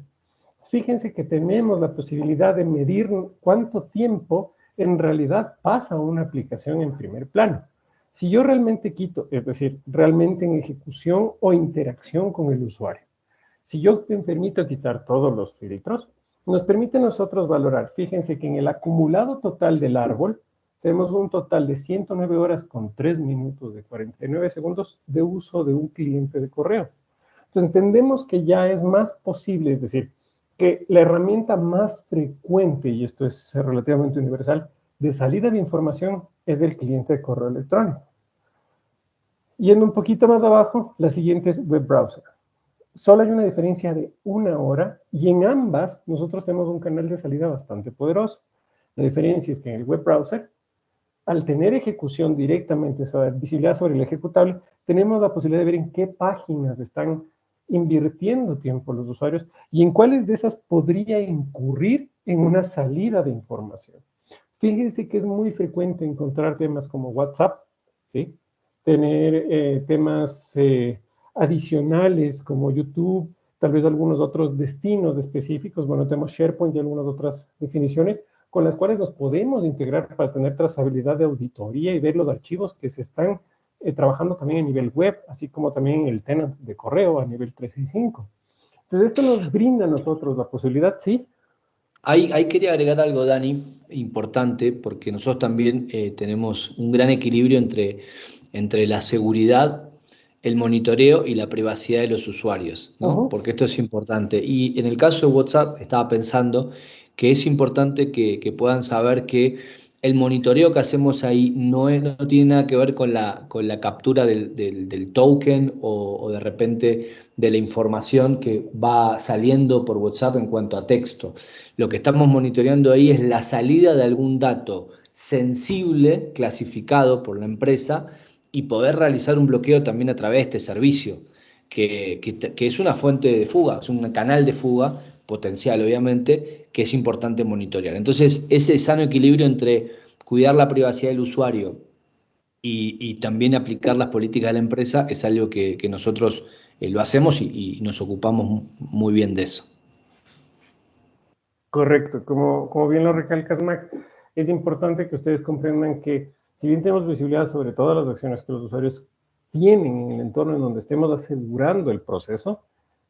Fíjense que tenemos la posibilidad de medir cuánto tiempo en realidad pasa una aplicación en primer plano. Si yo realmente quito, es decir, realmente en ejecución o interacción con el usuario, si yo me permito quitar todos los filtros, nos permite a nosotros valorar, fíjense que en el acumulado total del árbol, tenemos un total de 109 horas con 3 minutos de 49 segundos de uso de un cliente de correo. Entonces entendemos que ya es más posible, es decir, que la herramienta más frecuente, y esto es relativamente universal, de salida de información es del cliente de correo electrónico. Yendo un poquito más abajo, la siguiente es web browser. Solo hay una diferencia de 1 hora y en ambas nosotros tenemos un canal de salida bastante poderoso. La diferencia es que en el web browser, al tener ejecución directamente, o sea, visibilidad sobre el ejecutable, tenemos la posibilidad de ver en qué páginas están invirtiendo tiempo los usuarios y en cuáles de esas podría incurrir en una salida de información. Fíjense que es muy frecuente encontrar temas como WhatsApp, ¿sí? Tener temas adicionales como YouTube, tal vez algunos otros destinos específicos, bueno, tenemos SharePoint y algunas otras definiciones con las cuales nos podemos integrar para tener trazabilidad de auditoría y ver los archivos que se están trabajando también a nivel web, así como también en el tenant de correo a nivel 365. Entonces, esto nos brinda a nosotros la posibilidad, ¿sí? Ahí quería agregar algo, Dani, importante, porque nosotros también tenemos un gran equilibrio entre la seguridad, el monitoreo y la privacidad de los usuarios, ¿no? Porque esto es importante. Y en el caso de WhatsApp, estaba pensando que es importante que puedan saber que el monitoreo que hacemos ahí no tiene nada que ver con la captura del token o de repente de la información que va saliendo por WhatsApp en cuanto a texto. Lo que estamos monitoreando ahí es la salida de algún dato sensible, clasificado por la empresa, y poder realizar un bloqueo también a través de este servicio, que es una fuente de fuga, es un canal de fuga potencial, obviamente, que es importante monitorear. Entonces, ese sano equilibrio entre cuidar la privacidad del usuario y también aplicar las políticas de la empresa es algo que nosotros lo hacemos y nos ocupamos muy bien de eso. Correcto, como bien lo recalcas, Max, es importante que ustedes comprendan que si bien tenemos visibilidad sobre todas las acciones que los usuarios tienen en el entorno en donde estemos asegurando el proceso,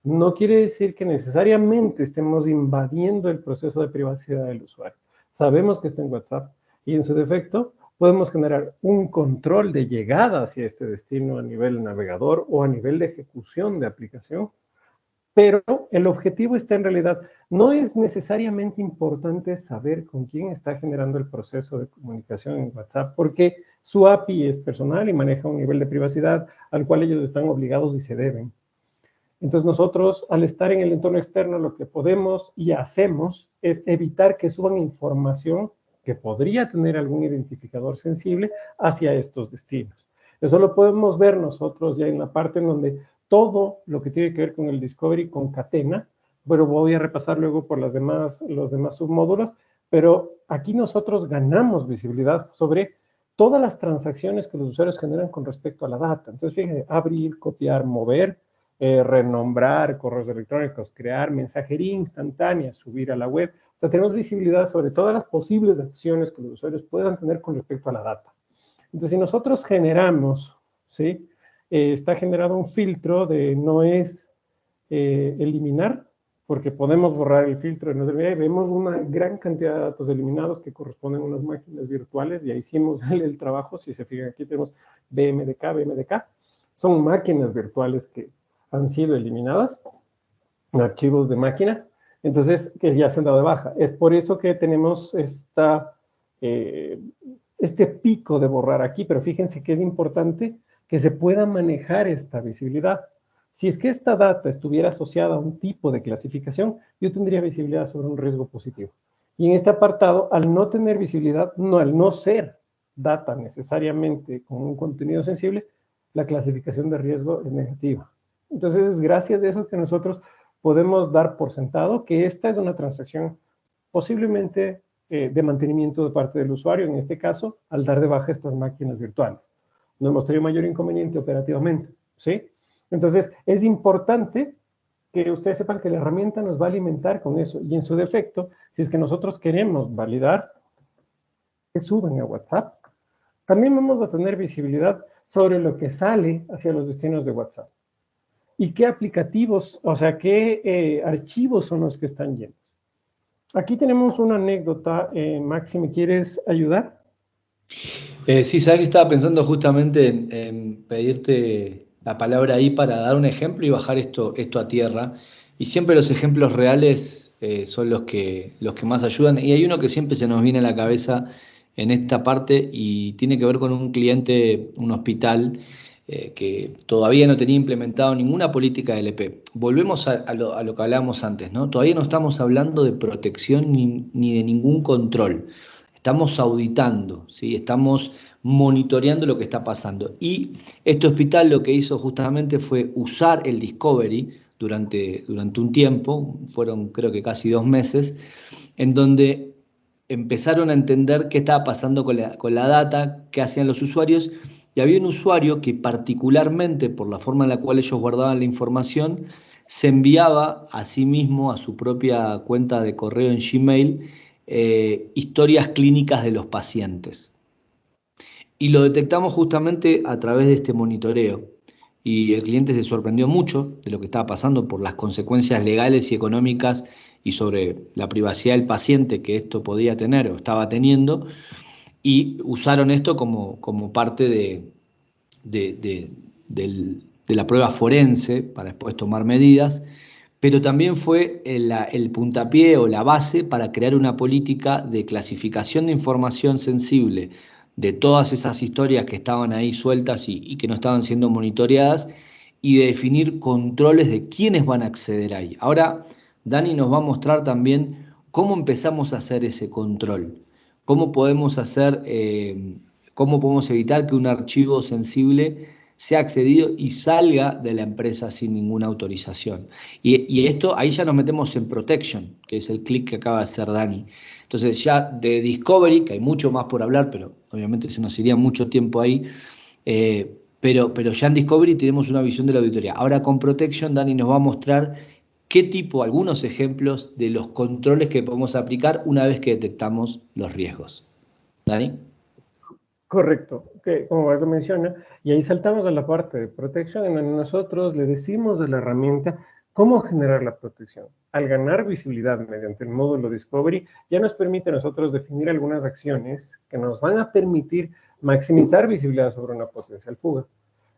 no quiere decir que necesariamente estemos invadiendo el proceso de privacidad del usuario. Sabemos que está en WhatsApp y en su defecto podemos generar un control de llegada hacia este destino a nivel navegador o a nivel de ejecución de aplicación, pero el objetivo está en realidad, no es necesariamente importante saber con quién está generando el proceso de comunicación en WhatsApp, porque su API es personal y maneja un nivel de privacidad al cual ellos están obligados y se deben. Entonces nosotros, al estar en el entorno externo, lo que podemos y hacemos es evitar que suban información que podría tener algún identificador sensible hacia estos destinos. Eso lo podemos ver nosotros ya en la parte en donde todo lo que tiene que ver con el Discovery concatena, pero voy a repasar luego por los demás submódulos, pero aquí nosotros ganamos visibilidad sobre todas las transacciones que los usuarios generan con respecto a la data. Entonces, fíjense, abrir, copiar, mover, renombrar correos electrónicos, crear mensajería instantánea, subir a la web. O sea, tenemos visibilidad sobre todas las posibles acciones que los usuarios puedan tener con respecto a la data. Entonces, si nosotros generamos, ¿sí? Está generado un filtro de no es eliminar, porque podemos borrar el filtro de no eliminar, y vemos una gran cantidad de datos eliminados que corresponden a unas máquinas virtuales. Ya hicimos el trabajo. Si se fijan, aquí tenemos BMDK. Son máquinas virtuales que han sido eliminadas, archivos de máquinas, entonces que ya se han dado de baja. Es por eso que tenemos este pico de borrar aquí, pero fíjense que es importante que se pueda manejar esta visibilidad. Si es que esta data estuviera asociada a un tipo de clasificación, yo tendría visibilidad sobre un riesgo positivo. Y en este apartado, al no tener visibilidad, al no ser data necesariamente con un contenido sensible, la clasificación de riesgo es negativa. Entonces, es gracias a eso que nosotros podemos dar por sentado que esta es una transacción posiblemente de mantenimiento de parte del usuario, en este caso, al dar de baja estas máquinas virtuales. No hemos tenido mayor inconveniente operativamente, ¿sí? Entonces, es importante que ustedes sepan que la herramienta nos va a alimentar con eso. Y en su defecto, si es que nosotros queremos validar que suben a WhatsApp, también vamos a tener visibilidad sobre lo que sale hacia los destinos de WhatsApp. ¿Y qué aplicativos, o sea, qué archivos son los que están llenos? Aquí tenemos una anécdota. Maxi, ¿me quieres ayudar? Sí, sabes que estaba pensando justamente en pedirte la palabra ahí para dar un ejemplo y bajar esto a tierra. Y siempre los ejemplos reales son los que más ayudan. Y hay uno que siempre se nos viene a la cabeza en esta parte y tiene que ver con un cliente, un hospital, que todavía no tenía implementado ninguna política de LP. Volvemos a lo que hablábamos antes, ¿no? Todavía no estamos hablando de protección ni de ningún control. Estamos auditando, ¿sí? Estamos monitoreando lo que está pasando. Y este hospital lo que hizo justamente fue usar el Discovery durante un tiempo, fueron creo que casi 2 meses, en donde empezaron a entender qué estaba pasando con la data, qué hacían los usuarios, y había un usuario que particularmente por la forma en la cual ellos guardaban la información, se enviaba a sí mismo, a su propia cuenta de correo en Gmail, historias clínicas de los pacientes. Y lo detectamos justamente a través de este monitoreo. Y el cliente se sorprendió mucho de lo que estaba pasando por las consecuencias legales y económicas y sobre la privacidad del paciente que esto podía tener o estaba teniendo, y usaron esto como parte de la prueba forense para después tomar medidas, pero también fue el puntapié o la base para crear una política de clasificación de información sensible de todas esas historias que estaban ahí sueltas y que no estaban siendo monitoreadas, y de definir controles de quiénes van a acceder ahí. Ahora, Dani nos va a mostrar también cómo empezamos a hacer ese control, cómo podemos evitar que un archivo sensible sea accedido y salga de la empresa sin ninguna autorización. Y esto, ahí ya nos metemos en protection, que es el clic que acaba de hacer Dani. Entonces ya de Discovery, que hay mucho más por hablar, pero obviamente se nos iría mucho tiempo ahí, pero ya en Discovery tenemos una visión de la auditoría. Ahora con protection, Dani nos va a mostrar algunos ejemplos de los controles que podemos aplicar una vez que detectamos los riesgos. ¿Dani? Correcto, que como lo menciona, y ahí saltamos a la parte de protección, en donde nosotros le decimos a la herramienta cómo generar la protección. Al ganar visibilidad mediante el módulo Discovery, ya nos permite a nosotros definir algunas acciones que nos van a permitir maximizar visibilidad sobre una potencial fuga.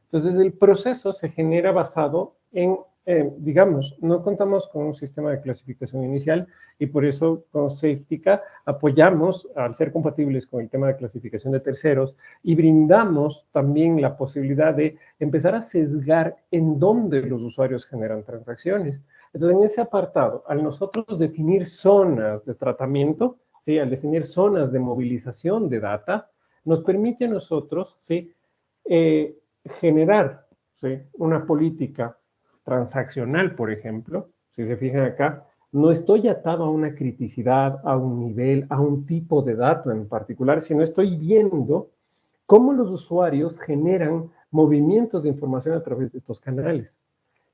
Entonces, el proceso se genera basado en digamos, no contamos con un sistema de clasificación inicial y por eso con Safetica apoyamos al ser compatibles con el tema de clasificación de terceros y brindamos también la posibilidad de empezar a sesgar en dónde los usuarios generan transacciones. Entonces, en ese apartado, al nosotros definir zonas de tratamiento, ¿sí? Al definir zonas de movilización de data, nos permite a nosotros, ¿sí? Generar, ¿sí? Una política transaccional, por ejemplo, si se fijan acá, no estoy atado a una criticidad, a un nivel, a un tipo de dato en particular, sino estoy viendo cómo los usuarios generan movimientos de información a través de estos canales.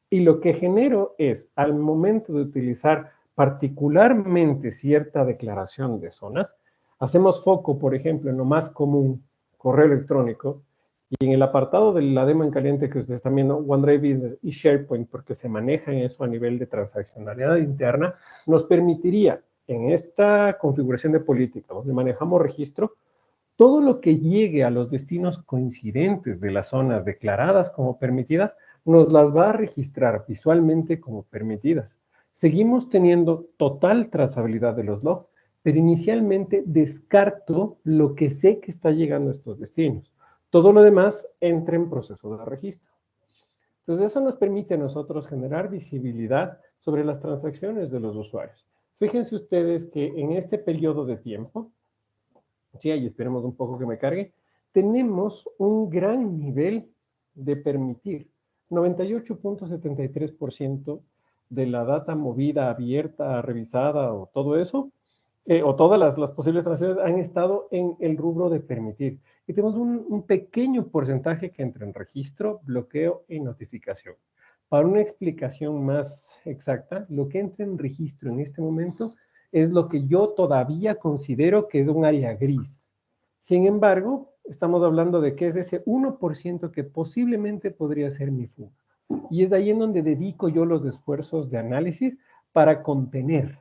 Y lo que genero es, al momento de utilizar particularmente cierta declaración de zonas, hacemos foco, por ejemplo, en lo más común, correo electrónico, y en el apartado de la demo en caliente que ustedes están viendo, OneDrive Business y SharePoint, porque se maneja en eso a nivel de transaccionalidad interna, nos permitiría, en esta configuración de política, donde manejamos registro, todo lo que llegue a los destinos coincidentes de las zonas declaradas como permitidas, nos las va a registrar visualmente como permitidas. Seguimos teniendo total trazabilidad de los logs, pero inicialmente descarto lo que sé que está llegando a estos destinos. Todo lo demás entra en proceso de registro. Entonces, eso nos permite a nosotros generar visibilidad sobre las transacciones de los usuarios. Fíjense ustedes que en este periodo de tiempo, sí, ahí esperemos un poco que me cargue, tenemos un gran nivel de permitir. 98.73% de la data movida, abierta, revisada o todo eso, o todas las posibles transacciones han estado en el rubro de permitir. Y tenemos un pequeño porcentaje que entra en registro, bloqueo y notificación. Para una explicación más exacta, lo que entra en registro en este momento es lo que yo todavía considero que es un área gris. Sin embargo, estamos hablando de que es ese 1% que posiblemente podría ser mi fuga. Y es ahí en donde dedico yo los esfuerzos de análisis para contener.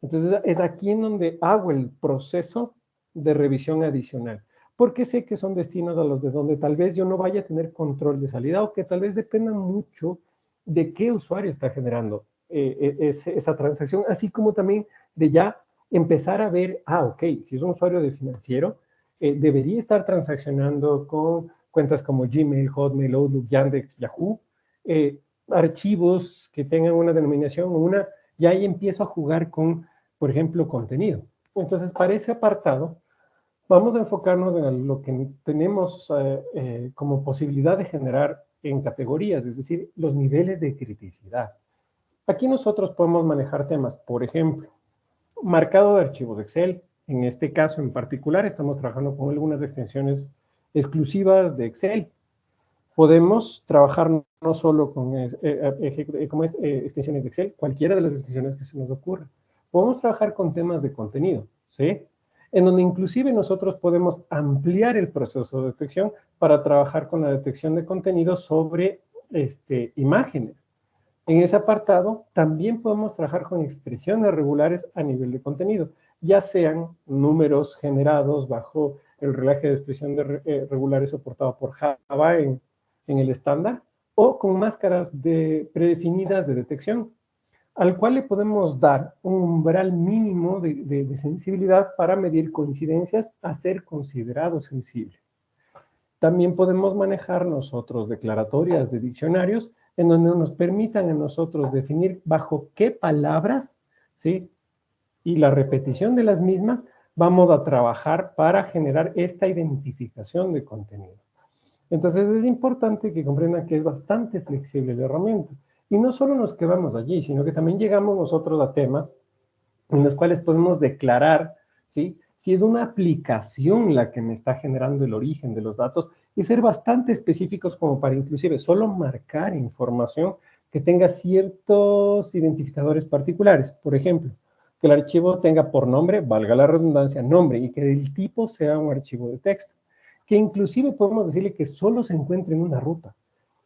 Entonces, es aquí en donde hago el proceso de revisión adicional, porque sé que son destinos a los de donde tal vez yo no vaya a tener control de salida o que tal vez dependan mucho de qué usuario está generando esa transacción, así como también de ya empezar a ver, ok, si es un usuario de financiero, debería estar transaccionando con cuentas como Gmail, Hotmail, Outlook, Yandex, Yahoo, archivos que tengan una denominación, y ahí empiezo a jugar con, por ejemplo, contenido. Entonces, para ese apartado, vamos a enfocarnos en lo que tenemos como posibilidad de generar en categorías, es decir, los niveles de criticidad. Aquí nosotros podemos manejar temas, por ejemplo, marcado de archivos Excel. En este caso en particular, estamos trabajando con algunas extensiones exclusivas de Excel. Podemos trabajar no solo con extensiones de Excel, cualquiera de las extensiones que se nos ocurra. Podemos trabajar con temas de contenido, ¿sí? En donde inclusive nosotros podemos ampliar el proceso de detección para trabajar con la detección de contenido sobre imágenes. En ese apartado también podemos trabajar con expresiones regulares a nivel de contenido, ya sean números generados bajo el relaje de expresión regulares soportado por Java en el estándar, o con máscaras predefinidas de detección, al cual le podemos dar un umbral mínimo de sensibilidad para medir coincidencias a ser considerado sensible. También podemos manejar nosotros declaratorias de diccionarios en donde nos permitan a nosotros definir bajo qué palabras, ¿sí? Y la repetición de las mismas vamos a trabajar para generar esta identificación de contenido. Entonces es importante que comprendan que es bastante flexible la herramienta. Y no solo nos quedamos allí, sino que también llegamos nosotros a temas en los cuales podemos declarar, ¿sí? Si es una aplicación la que me está generando el origen de los datos y ser bastante específicos como para inclusive solo marcar información que tenga ciertos identificadores particulares. Por ejemplo, que el archivo tenga por nombre, valga la redundancia, nombre, y que el tipo sea un archivo de texto. Que inclusive podemos decirle que solo se encuentre en una ruta.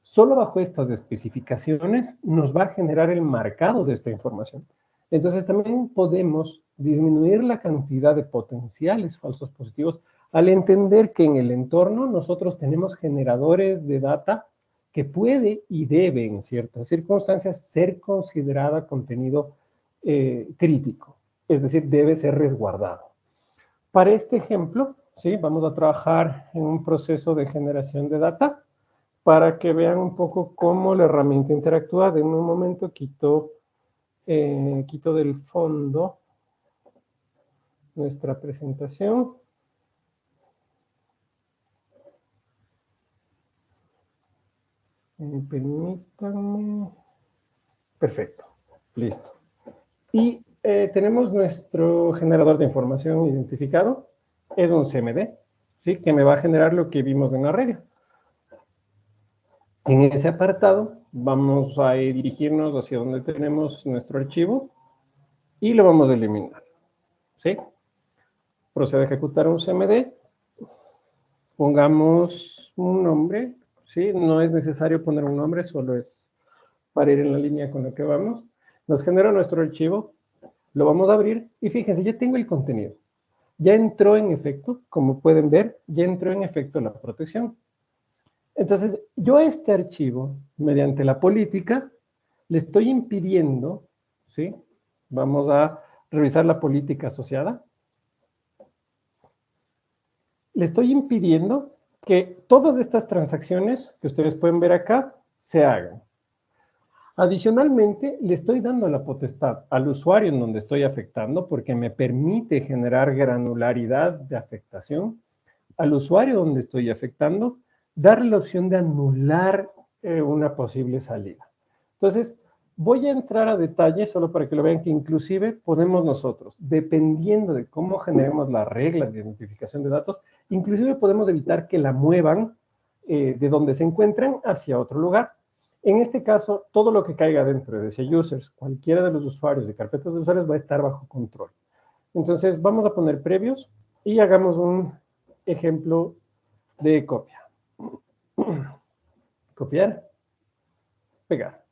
Solo bajo estas especificaciones nos va a generar el marcado de esta información. Entonces también podemos disminuir la cantidad de potenciales falsos positivos al entender que en el entorno nosotros tenemos generadores de data que puede y debe en ciertas circunstancias ser considerada contenido crítico, es decir, debe ser resguardado. Para este ejemplo, ¿sí? Vamos a trabajar en un proceso de generación de data para que vean un poco cómo la herramienta interactúa. De un momento quito del fondo nuestra presentación. Permítanme. Perfecto, listo. Y tenemos nuestro generador de información identificado. Es un CMD, ¿sí? Que me va a generar lo que vimos en la regla. En ese apartado vamos a dirigirnos hacia donde tenemos nuestro archivo y lo vamos a eliminar, ¿sí? Procede a ejecutar un CMD. Pongamos un nombre, ¿sí? No es necesario poner un nombre, solo es para ir en la línea con la que vamos. Nos genera nuestro archivo, lo vamos a abrir y fíjense, ya tengo el contenido. Ya entró en efecto, como pueden ver, ya entró en efecto la protección. Entonces, yo a este archivo, mediante la política, le estoy impidiendo, ¿sí? Vamos a revisar la política asociada. Le estoy impidiendo que todas estas transacciones que ustedes pueden ver acá se hagan. Adicionalmente, le estoy dando la potestad al usuario en donde estoy afectando porque me permite generar granularidad de afectación. Al usuario donde estoy afectando, darle la opción de anular una posible salida. Entonces, voy a entrar a detalle solo para que lo vean que inclusive podemos nosotros, dependiendo de cómo generemos las reglas de identificación de datos, inclusive podemos evitar que la muevan de donde se encuentran hacia otro lugar. En este caso, todo lo que caiga dentro de ese users, cualquiera de los usuarios de carpetas de usuarios va a estar bajo control. Entonces, vamos a poner previos y hagamos un ejemplo de copia. Copiar, pegar.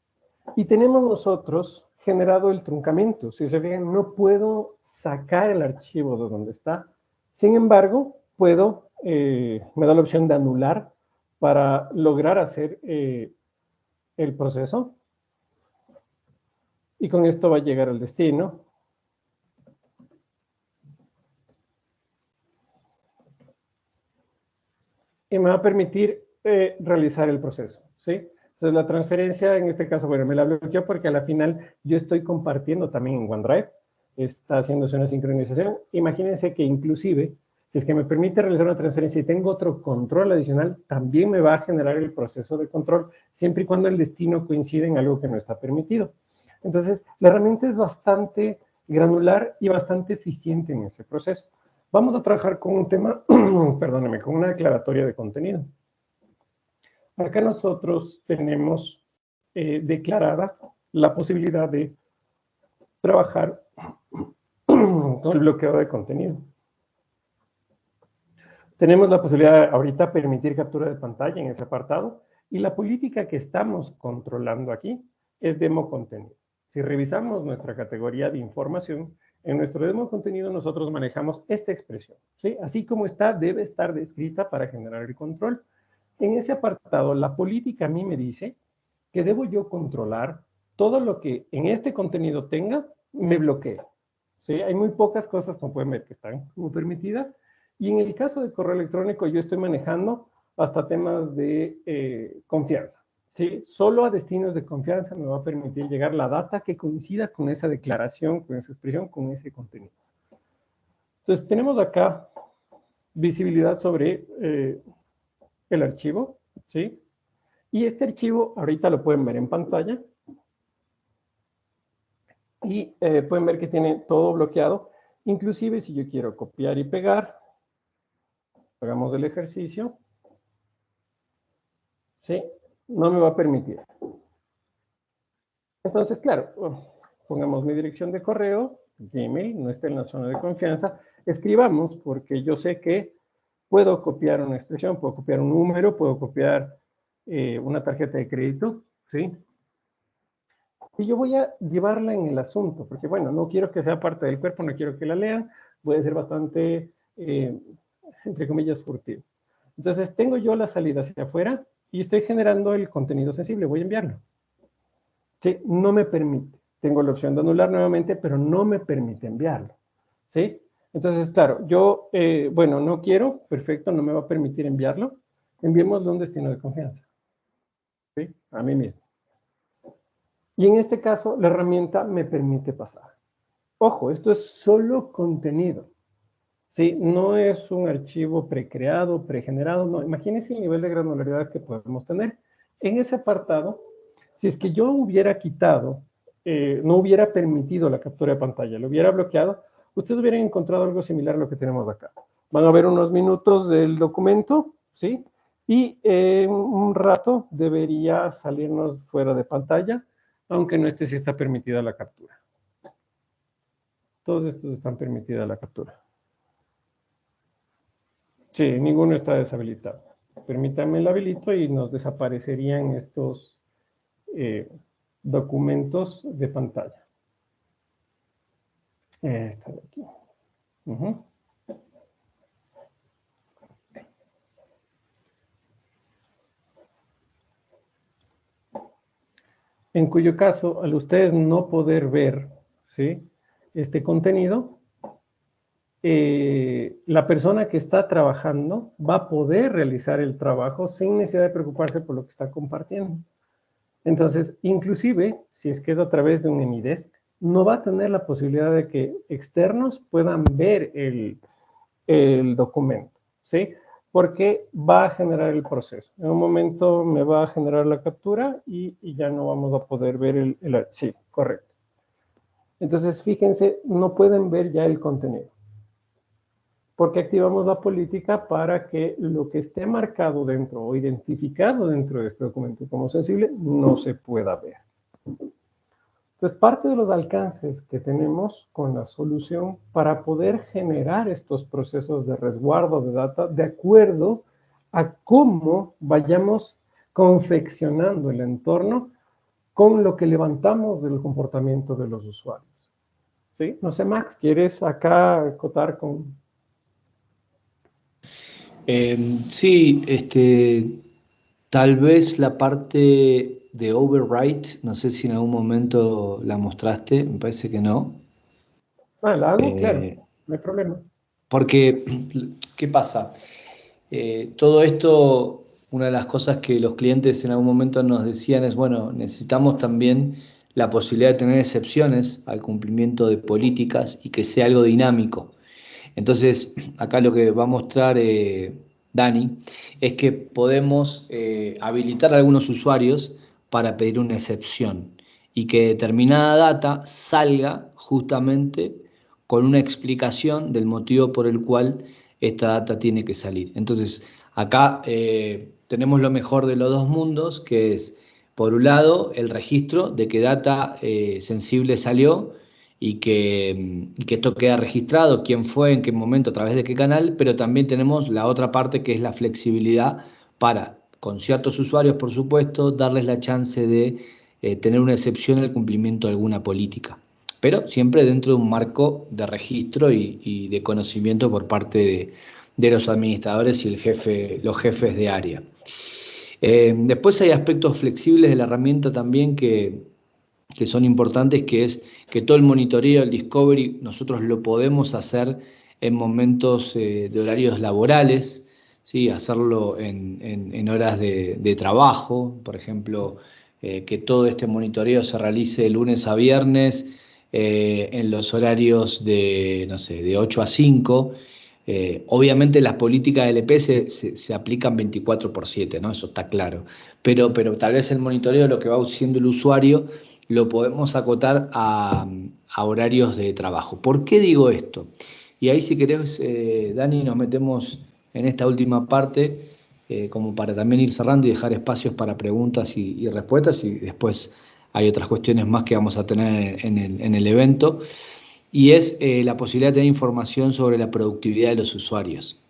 Y tenemos nosotros generado el truncamiento. Si se fijan, no puedo sacar el archivo de donde está. Sin embargo, puedo, me da la opción de anular para lograr hacer el proceso. Y con esto va a llegar al destino. Y me va a permitir realizar el proceso, ¿sí? Entonces la transferencia, en este caso, bueno, me la bloqueó porque a la final yo estoy compartiendo también en OneDrive, está haciéndose una sincronización. Imagínense que inclusive, si es que me permite realizar una transferencia y tengo otro control adicional, también me va a generar el proceso de control, siempre y cuando el destino coincide en algo que no está permitido. Entonces, la herramienta es bastante granular y bastante eficiente en ese proceso. Vamos a trabajar con un tema, perdóneme, con una declaratoria de contenido. Acá nosotros tenemos declarada la posibilidad de trabajar con el bloqueo de contenido. Tenemos la posibilidad ahorita de permitir captura de pantalla en ese apartado y la política que estamos controlando aquí es demo contenido. Si revisamos nuestra categoría de información, en nuestro demo contenido nosotros manejamos esta expresión, ¿sí? Así como está, debe estar descrita para generar el control. En ese apartado, la política a mí me dice que debo yo controlar todo lo que en este contenido tenga, me bloquee, ¿sí? Hay muy pocas cosas, como pueden ver, que están como permitidas. Y en el caso de correo electrónico, yo estoy manejando hasta temas de confianza, ¿sí? Solo a destinos de confianza me va a permitir llegar la data que coincida con esa declaración, con esa expresión, con ese contenido. Entonces, tenemos acá visibilidad sobre el archivo, ¿sí? Y este archivo, ahorita lo pueden ver en pantalla. Y pueden ver que tiene todo bloqueado. Inclusive, si yo quiero copiar y pegar, hagamos el ejercicio, ¿sí? No me va a permitir. Entonces, claro, pongamos mi dirección de correo, Gmail, no está en la zona de confianza, escribamos, porque yo sé que puedo copiar una expresión, puedo copiar un número, puedo copiar una tarjeta de crédito, ¿sí? Y yo voy a llevarla en el asunto, porque bueno, no quiero que sea parte del cuerpo, no quiero que la lean, puede ser bastante, entre comillas, furtivo. Entonces, tengo yo la salida hacia afuera, y estoy generando el contenido sensible, voy a enviarlo. ¿Sí? No me permite. Tengo la opción de anular nuevamente, pero no me permite enviarlo. ¿Sí? Entonces, claro, yo, bueno, no quiero, perfecto, no me va a permitir enviarlo. Enviémoslo a un destino de confianza. ¿Sí? A mí mismo. Y en este caso, la herramienta me permite pasar. Ojo, esto es solo contenido. ¿Sí? No es un archivo precreado, pregenerado, no. Imagínense el nivel de granularidad que podemos tener. En ese apartado, si es que yo hubiera quitado, no hubiera permitido la captura de pantalla, lo hubiera bloqueado, ustedes hubieran encontrado algo similar a lo que tenemos acá. Van a ver unos minutos del documento, ¿sí? Y en un rato debería salirnos fuera de pantalla, aunque no esté si está permitida la captura. Todos estos están permitida la captura. Sí, ninguno está deshabilitado. Permítanme el habilito y nos desaparecerían estos documentos de pantalla. Esta de aquí. En cuyo caso, al ustedes no poder ver, ¿sí?, este contenido, la persona que está trabajando va a poder realizar el trabajo sin necesidad de preocuparse por lo que está compartiendo. Entonces, inclusive, si es que es a través de un Emidesk, no va a tener la posibilidad de que externos puedan ver el documento, ¿sí? Porque va a generar el proceso. En un momento me va a generar la captura y ya no vamos a poder ver sí, correcto. Entonces, fíjense, no pueden ver ya el contenido. Porque activamos la política para que lo que esté marcado dentro o identificado dentro de este documento como sensible no se pueda ver. Entonces, parte de los alcances que tenemos con la solución para poder generar estos procesos de resguardo de data de acuerdo a cómo vayamos confeccionando el entorno con lo que levantamos del comportamiento de los usuarios. ¿Sí? No sé, Max, ¿quieres acá acotar con...? Sí, tal vez la parte de overwrite, no sé si en algún momento la mostraste, me parece que no. Ah, la hago, claro, no hay problema. Porque, ¿qué pasa? Todo esto, una de las cosas que los clientes en algún momento nos decían es, bueno, necesitamos también la posibilidad de tener excepciones al cumplimiento de políticas y que sea algo dinámico. Entonces, acá lo que va a mostrar Dani es que podemos habilitar a algunos usuarios para pedir una excepción y que determinada data salga justamente con una explicación del motivo por el cual esta data tiene que salir. Entonces, acá tenemos lo mejor de los dos mundos, que es, por un lado, el registro de que data sensible salió y que esto queda registrado, quién fue, en qué momento, a través de qué canal, pero también tenemos la otra parte que es la flexibilidad para, con ciertos usuarios, por supuesto, darles la chance de tener una excepción al cumplimiento de alguna política, pero siempre dentro de un marco de registro y de conocimiento por parte de los administradores y los jefes de área. Después hay aspectos flexibles de la herramienta también que son importantes, que es que todo el monitoreo, el discovery, nosotros lo podemos hacer en momentos de horarios laborales, ¿sí? Hacerlo en horas de trabajo, por ejemplo, que todo este monitoreo se realice de lunes a viernes en los horarios de, no sé, de 8 a 5. Obviamente las políticas del EP se aplican 24/7, ¿no? Eso está claro. Pero tal vez el monitoreo, lo que va haciendo el usuario, lo podemos acotar a horarios de trabajo. ¿Por qué digo esto? Y ahí, si querés, Dani, nos metemos en esta última parte, como para también ir cerrando y dejar espacios para preguntas y respuestas, y después hay otras cuestiones más que vamos a tener en el evento, y es la posibilidad de tener información sobre la productividad de los usuarios.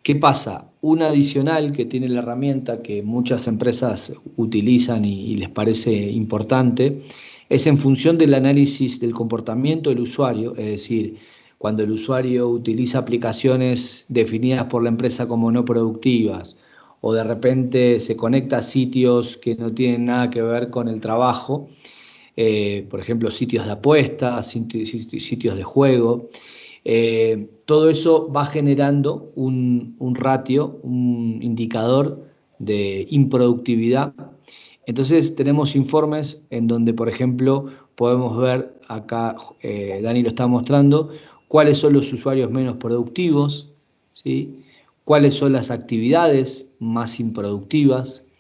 ¿Qué pasa? Una adicional que tiene la herramienta, que muchas empresas utilizan y les parece importante, es en función del análisis del comportamiento del usuario, es decir, cuando el usuario utiliza aplicaciones definidas por la empresa como no productivas o de repente se conecta a sitios que no tienen nada que ver con el trabajo, por ejemplo, sitios de apuestas, sitios de juego. Todo eso va generando un ratio, un indicador de improductividad. Entonces tenemos informes en donde, por ejemplo, podemos ver, acá Dani lo está mostrando, cuáles son los usuarios menos productivos, ¿sí? Cuáles son las actividades más improductivas,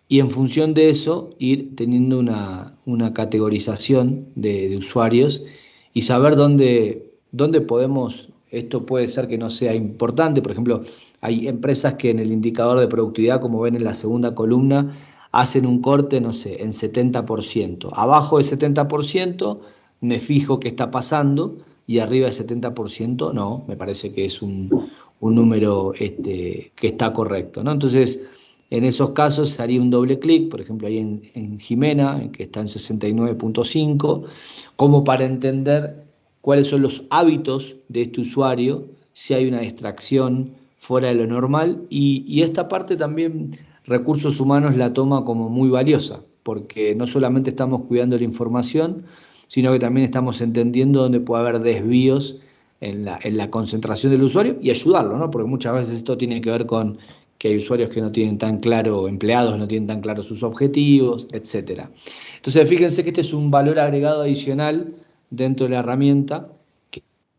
y en función de eso ir teniendo una categorización de usuarios y saber dónde podemos, esto puede ser que no sea importante. Por ejemplo, hay empresas que en el indicador de productividad, como ven en la segunda columna, hacen un corte, no sé, en 70%. Abajo de 70% me fijo qué está pasando, y arriba del 70% no, me parece que es un número que está correcto, ¿no? Entonces, en esos casos se haría un doble clic, por ejemplo, ahí en Jimena, que está en 69.5, como para entender cuáles son los hábitos de este usuario, si hay una distracción fuera de lo normal, y esta parte también Recursos Humanos la toma como muy valiosa, porque no solamente estamos cuidando la información, sino que también estamos entendiendo dónde puede haber desvíos en la concentración del usuario y ayudarlo, ¿no? Porque muchas veces esto tiene que ver con que hay usuarios que no tienen tan claro, empleados no tienen tan claros sus objetivos, etc. Entonces, fíjense que este es un valor agregado adicional dentro de la herramienta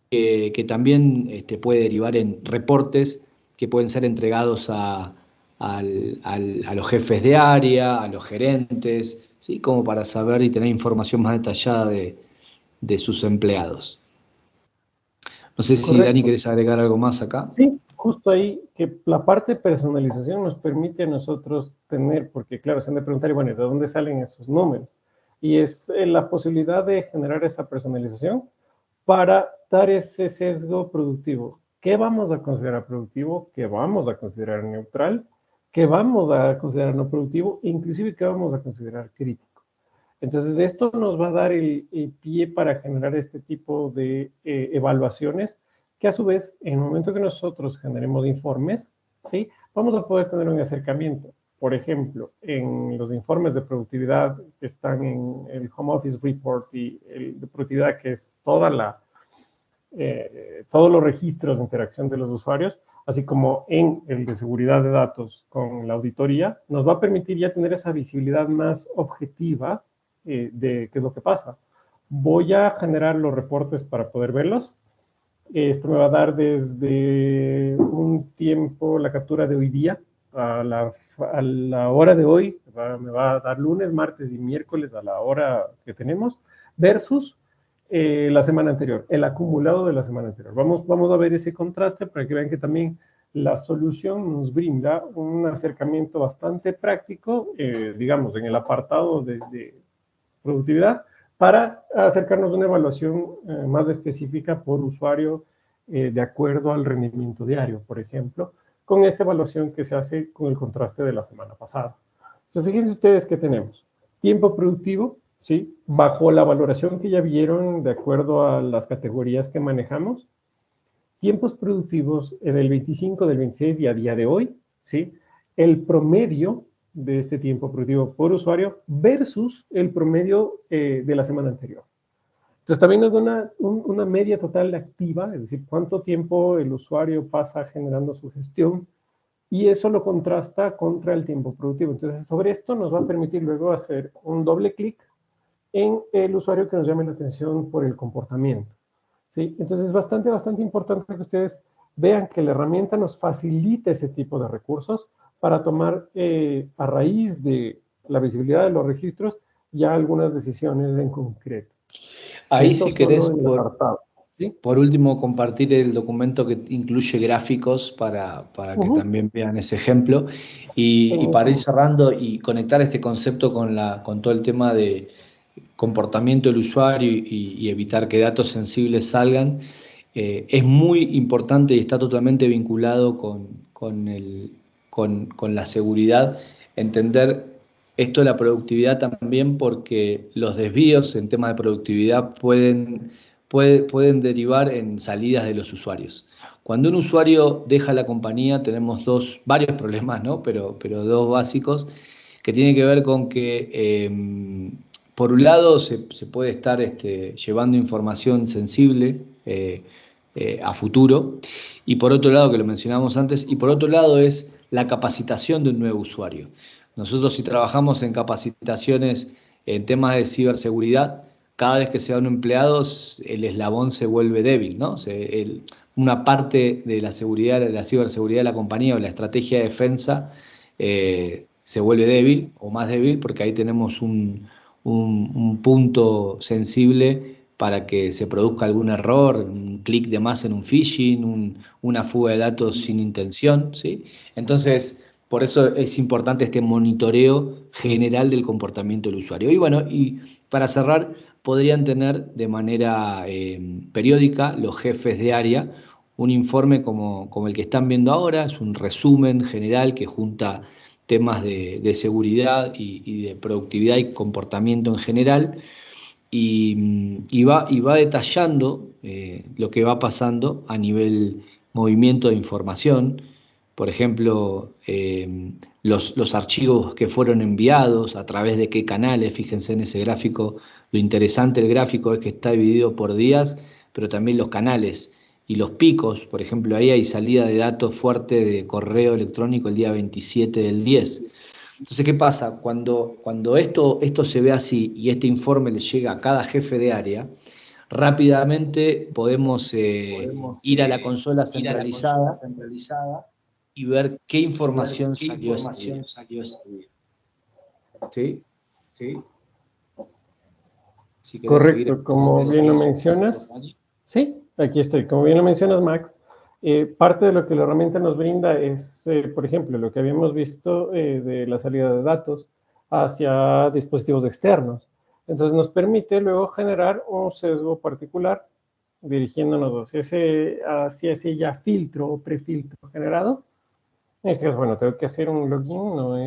que también puede derivar en reportes que pueden ser entregados a los jefes de área, a los gerentes, ¿sí? Como para saber y tener información más detallada de sus empleados. No sé si, Dani, querés agregar algo más acá. Sí, justo ahí, que la parte de personalización nos permite a nosotros tener, porque claro, se han de preguntar, y bueno, ¿de dónde salen esos números? Y es la posibilidad de generar esa personalización para dar ese sesgo productivo. ¿Qué vamos a considerar productivo? ¿Qué vamos a considerar neutral? ¿Qué vamos a considerar no productivo? E inclusive, ¿qué vamos a considerar crítico? Entonces, esto nos va a dar el pie para generar este tipo de evaluaciones, que a su vez, en el momento que nosotros generemos informes, ¿sí? Vamos a poder tener un acercamiento. Por ejemplo, en los informes de productividad que están en el Home Office Report y el de productividad, que es todos los registros de interacción de los usuarios, así como en el de seguridad de datos con la auditoría, nos va a permitir ya tener esa visibilidad más objetiva de qué es lo que pasa. Voy a generar los reportes para poder verlos. Esto me va a dar desde un tiempo la captura de hoy día a la hora de hoy, me va a dar lunes, martes y miércoles a la hora que tenemos, versus la semana anterior, el acumulado de la semana anterior. Vamos a ver ese contraste para que vean que también la solución nos brinda un acercamiento bastante práctico, digamos, en el apartado de productividad, para acercarnos a una evaluación más específica por usuario de acuerdo al rendimiento diario, por ejemplo, con esta evaluación que se hace con el contraste de la semana pasada. Entonces, fíjense ustedes que tenemos tiempo productivo, ¿sí? Bajo la valoración que ya vieron de acuerdo a las categorías que manejamos, tiempos productivos del 25, del 26 y a día de hoy, ¿sí? El promedio de este tiempo productivo por usuario versus el promedio de la semana anterior. Entonces también nos da una media total activa, es decir, cuánto tiempo el usuario pasa generando su gestión, y eso lo contrasta contra el tiempo productivo. Entonces sobre esto nos va a permitir luego hacer un doble clic en el usuario que nos llame la atención por el comportamiento, ¿sí? Entonces es bastante importante que ustedes vean que la herramienta nos facilita ese tipo de recursos para tomar a raíz de la visibilidad de los registros ya algunas decisiones en concreto. Ahí, si querés, ¿sí? Por último, compartir el documento que incluye gráficos para que también vean ese ejemplo. Y para ir cerrando y conectar este concepto con todo el tema de comportamiento del usuario y evitar que datos sensibles salgan, es muy importante y está totalmente vinculado con la seguridad, entender esto de la productividad también, porque los desvíos en tema de productividad pueden derivar en salidas de los usuarios. Cuando un usuario deja la compañía tenemos varios problemas, ¿no? Pero dos básicos, que tienen que ver con que, por un lado, se puede estar llevando información sensible a futuro, y por otro lado, que lo mencionamos antes, y por otro lado es la capacitación de un nuevo usuario. Nosotros, si trabajamos en capacitaciones en temas de ciberseguridad, cada vez que se da un empleado, el eslabón se vuelve débil, ¿no? Una parte de la seguridad, de la ciberseguridad de la compañía o la estrategia de defensa se vuelve débil o más débil, porque ahí tenemos un punto sensible para que se produzca algún error, un clic de más en un phishing, una fuga de datos sin intención, ¿sí? Entonces, por eso es importante este monitoreo general del comportamiento del usuario. Y bueno, y para cerrar, podrían tener de manera periódica los jefes de área un informe como el que están viendo ahora. Es un resumen general que junta temas de seguridad y de productividad y comportamiento en general, y va detallando lo que va pasando a nivel movimiento de información. Por ejemplo, los archivos que fueron enviados, a través de qué canales. Fíjense en ese gráfico, lo interesante del gráfico es que está dividido por días, pero también los canales y los picos. Por ejemplo, ahí hay salida de datos fuerte de correo electrónico el día 27 del 10. Entonces, ¿qué pasa? Cuando esto se ve así y este informe le llega a cada jefe de área, rápidamente podemos ir a la consola centralizada y ver qué información salió ese día. ¿Sí? ¿Sí? Si Correcto, como bien lo mencionas. Sí, aquí estoy. Como bien lo mencionas, Max, parte de lo que la herramienta nos brinda es, por ejemplo, lo que habíamos visto de la salida de datos hacia dispositivos externos. Entonces nos permite luego generar un sesgo particular dirigiéndonos hacia ese ya filtro o prefiltro generado. En este caso, bueno, tengo que hacer un login, no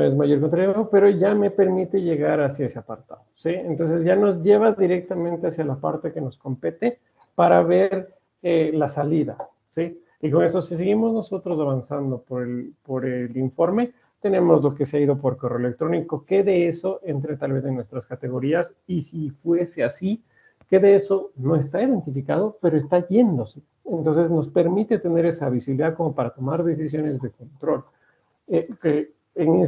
es mayor contrario, pero ya me permite llegar hacia ese apartado, ¿sí? Entonces ya nos lleva directamente hacia la parte que nos compete para ver la salida, ¿sí? Y con eso, si seguimos nosotros avanzando por el informe, tenemos lo que se ha ido por correo electrónico, que de eso entre tal vez en nuestras categorías, y si fuese así, que de eso no está identificado, pero está yéndose. Entonces nos permite tener esa visibilidad como para tomar decisiones de control. En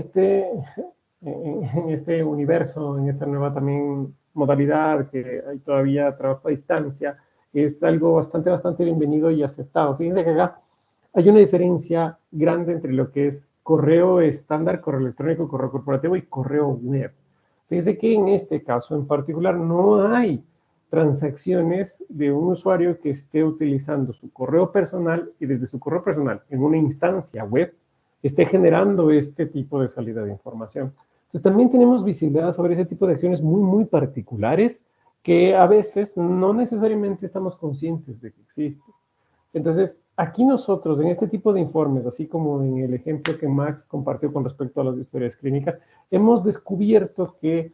este universo, en esta nueva también modalidad que hay todavía trabajo a distancia, es algo bastante bienvenido y aceptado. Fíjense que acá hay una diferencia grande entre lo que es correo estándar, correo electrónico, correo corporativo y correo web. Fíjense que en este caso en particular no hay transacciones de un usuario que esté utilizando su correo personal y desde su correo personal en una instancia web esté generando este tipo de salida de información. Entonces también tenemos visibilidad sobre ese tipo de acciones muy particulares que a veces no necesariamente estamos conscientes de que existen. Entonces, aquí nosotros en este tipo de informes, así como en el ejemplo que Max compartió con respecto a las historias clínicas, hemos descubierto que,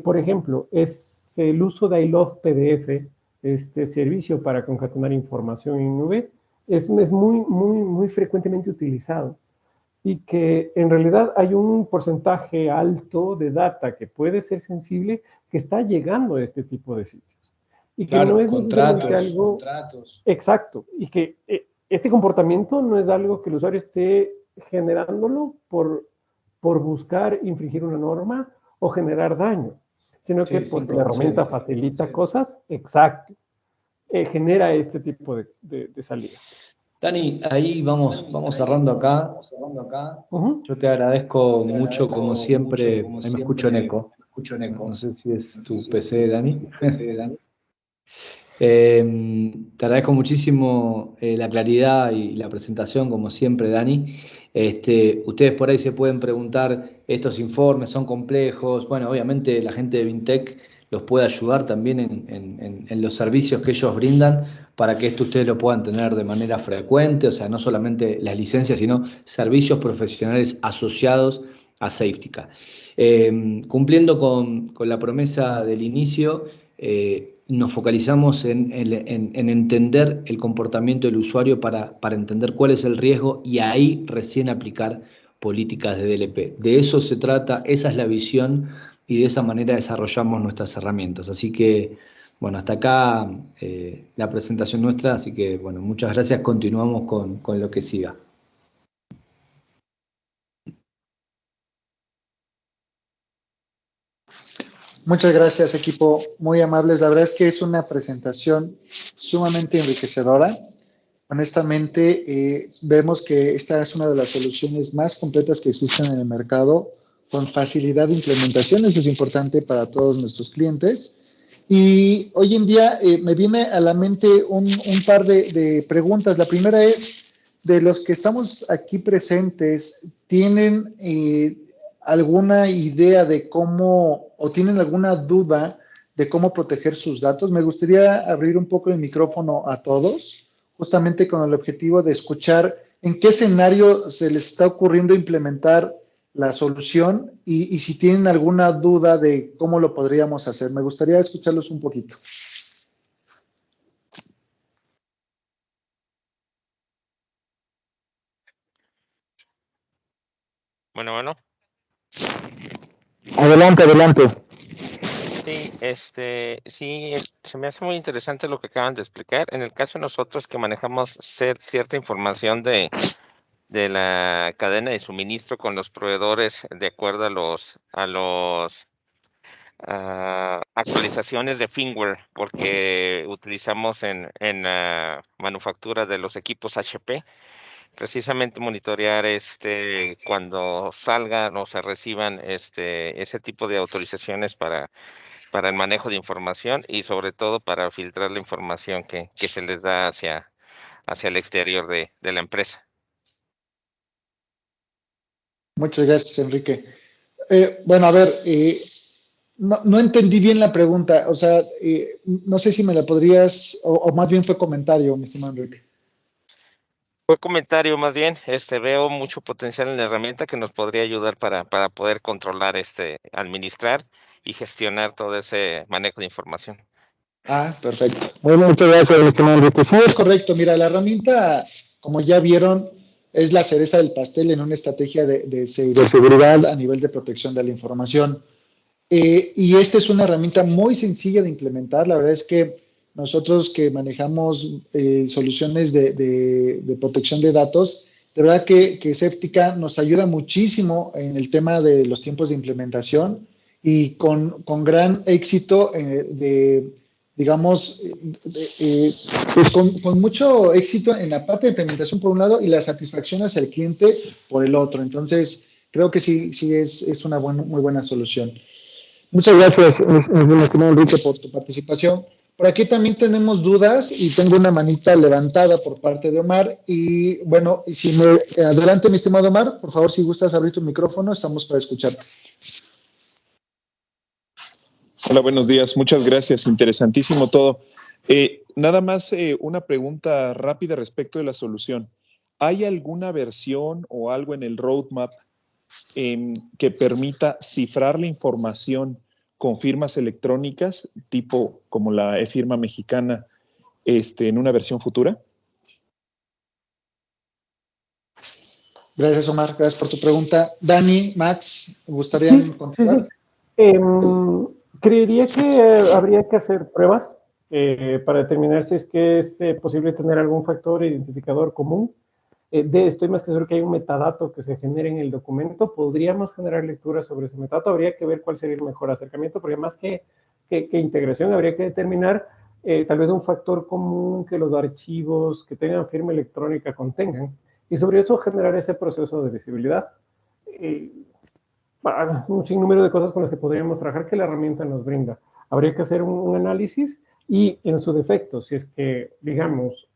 por ejemplo, es el uso de I Love PDF, este servicio para concatenar información en nube, es muy frecuentemente utilizado, y que en realidad hay un porcentaje alto de data que puede ser sensible que está llegando a este tipo de sitios. Y que claro, no es contratos. Exacto, y que este comportamiento no es algo que el usuario esté generándolo por buscar infringir una norma o generar daño, sino que porque la herramienta facilita cosas, exacto, genera este tipo de salida. Dani, ahí vamos cerrando acá. Yo te agradezco mucho, como siempre. Ahí me escucho en eco. No sé si es tu PC, Dani. Te agradezco muchísimo la claridad y la presentación, como siempre, Dani. Ustedes por ahí se pueden preguntar, estos informes son complejos. Bueno, obviamente la gente de Vintec los puede ayudar también en los servicios que ellos brindan para que esto ustedes lo puedan tener de manera frecuente, o sea, no solamente las licencias, sino servicios profesionales asociados a Safetica. Cumpliendo con la promesa del inicio, nos focalizamos en entender el comportamiento del usuario para entender cuál es el riesgo y ahí recién aplicar políticas de DLP. De eso se trata, esa es la visión y de esa manera desarrollamos nuestras herramientas. Así que, bueno, hasta acá la presentación nuestra, así que, bueno, muchas gracias. Continuamos con lo que siga. Muchas gracias, equipo, muy amables. La verdad es que es una presentación sumamente enriquecedora. Honestamente, vemos que esta es una de las soluciones más completas que existen en el mercado, con facilidad de implementación. Eso es importante para todos nuestros clientes. Y hoy en día me viene a la mente un par de preguntas. La primera es, de los que estamos aquí presentes, ¿tienen alguna idea de cómo, o tienen alguna duda de cómo proteger sus datos? Me gustaría abrir un poco el micrófono a todos, justamente con el objetivo de escuchar en qué escenario se les está ocurriendo implementar la solución y si tienen alguna duda de cómo lo podríamos hacer. Me gustaría escucharlos un poquito. Bueno. Adelante. Sí, sí, se me hace muy interesante lo que acaban de explicar. En el caso de nosotros que manejamos cierta información de la cadena de suministro con los proveedores de acuerdo a los actualizaciones de firmware, porque utilizamos en la manufactura de los equipos HP, precisamente monitorear cuando salgan o se reciban ese tipo de autorizaciones para el manejo de información y sobre todo para filtrar la información que se les da hacia el exterior de la empresa. Muchas gracias, Enrique. Bueno, a ver, no entendí bien la pregunta. O sea, no sé si me la podrías, o más bien fue comentario, mi estimado Enrique. Fue comentario más bien. Veo mucho potencial en la herramienta que nos podría ayudar para poder controlar, administrar y gestionar todo ese manejo de información. Ah, perfecto. Bueno, muchas gracias, mi estimado Enrique. Sí, es correcto. Mira, la herramienta, como ya vieron, es la cereza del pastel en una estrategia de seguridad a nivel de protección de la información. Y esta es una herramienta muy sencilla de implementar. La verdad es que nosotros que manejamos soluciones de protección de datos, de verdad que Séptica nos ayuda muchísimo en el tema de los tiempos de implementación y con gran éxito digamos, pues con mucho éxito en la parte de implementación por un lado y la satisfacción hacia el cliente por el otro. Entonces, creo que sí es una muy buena solución. Muchas gracias, mi estimado Enrique, por tu participación. Por aquí también tenemos dudas y tengo una manita levantada por parte de Omar. Y bueno, adelante, mi estimado Omar, por favor, si gustas abrir tu micrófono, estamos para escucharte. Hola, buenos días. Muchas gracias. Interesantísimo todo. Nada más una pregunta rápida respecto de la solución. ¿Hay alguna versión o algo en el roadmap que permita cifrar la información con firmas electrónicas, tipo como la e-firma mexicana, en una versión futura? Gracias, Omar. Gracias por tu pregunta. Dani, Max, ¿me gustaría contestar? Sí. Creería que habría que hacer pruebas para determinar si es que es posible tener algún factor identificador común. Estoy más que seguro que hay un metadato que se genere en el documento. Podríamos generar lecturas sobre ese metadato. Habría que ver cuál sería el mejor acercamiento, porque más que integración, habría que determinar tal vez un factor común que los archivos que tengan firma electrónica contengan. Y sobre eso generar ese proceso de visibilidad. Un sinnúmero de cosas con las que podríamos trabajar que la herramienta nos brinda. Habría que hacer un análisis y en su defecto, si es que, digamos,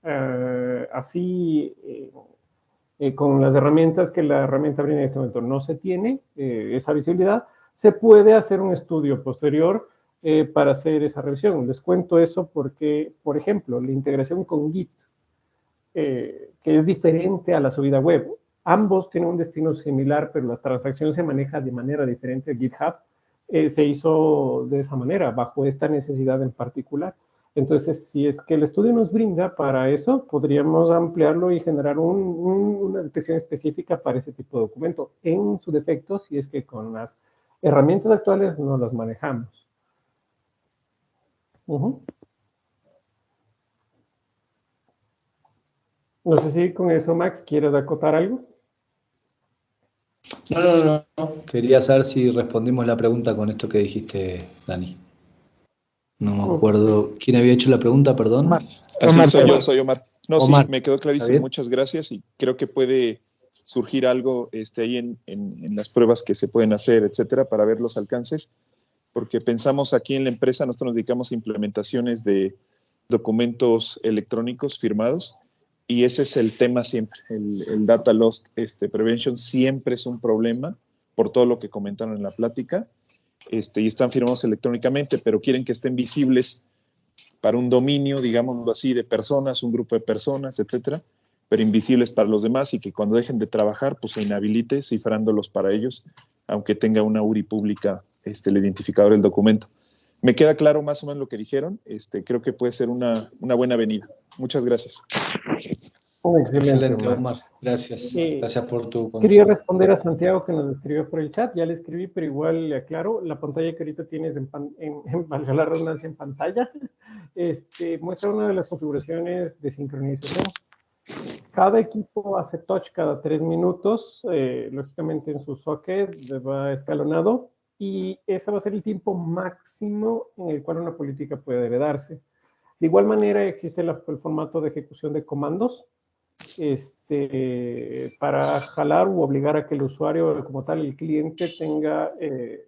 con las herramientas que la herramienta brinda en este momento no se tiene esa visibilidad, se puede hacer un estudio posterior para hacer esa revisión. Les cuento eso porque, por ejemplo, la integración con Git, que es diferente a la subida web. Ambos tienen un destino similar, pero la transacción se maneja de manera diferente. GitHub se hizo de esa manera, bajo esta necesidad en particular. Entonces, si es que el estudio nos brinda para eso, podríamos ampliarlo y generar una detección específica para ese tipo de documento. En su defecto, si es que con las herramientas actuales no las manejamos. No sé si con eso, Max, ¿quieres acotar algo? No. Quería saber si respondimos la pregunta con esto que dijiste, Dani. No me acuerdo quién había hecho la pregunta, perdón. Omar. Así soy Omar. No, Omar. sí, me quedó clarísimo. Muchas gracias y creo que puede surgir algo ahí en las pruebas que se pueden hacer, etcétera, para ver los alcances, porque pensamos aquí en la empresa, nosotros nos dedicamos a implementaciones de documentos electrónicos firmados y ese es el tema siempre. El data loss prevention siempre es un problema por todo lo que comentaron en la plática. Y están firmados electrónicamente, pero quieren que estén visibles para un dominio, digámoslo así, de personas, un grupo de personas, etcétera, pero invisibles para los demás y que cuando dejen de trabajar, pues se inhabilite cifrándolos para ellos, aunque tenga una URI pública el identificador del documento. Me queda claro más o menos lo que dijeron. Creo que puede ser una buena avenida. Muchas gracias. Excelente, Omar. Gracias. Gracias por tu consulta. Quería responder a Santiago que nos escribió por el chat. Ya le escribí, pero igual le aclaro. La pantalla que ahorita tienes valga la redundancia, en pantalla, muestra una de las configuraciones de sincronización. Cada equipo hace touch cada 3 minutos, lógicamente en su socket va escalonado, y ese va a ser el tiempo máximo en el cual una política puede heredarse. De igual manera existe el formato de ejecución de comandos, para jalar u obligar a que el usuario, como tal, el cliente, tenga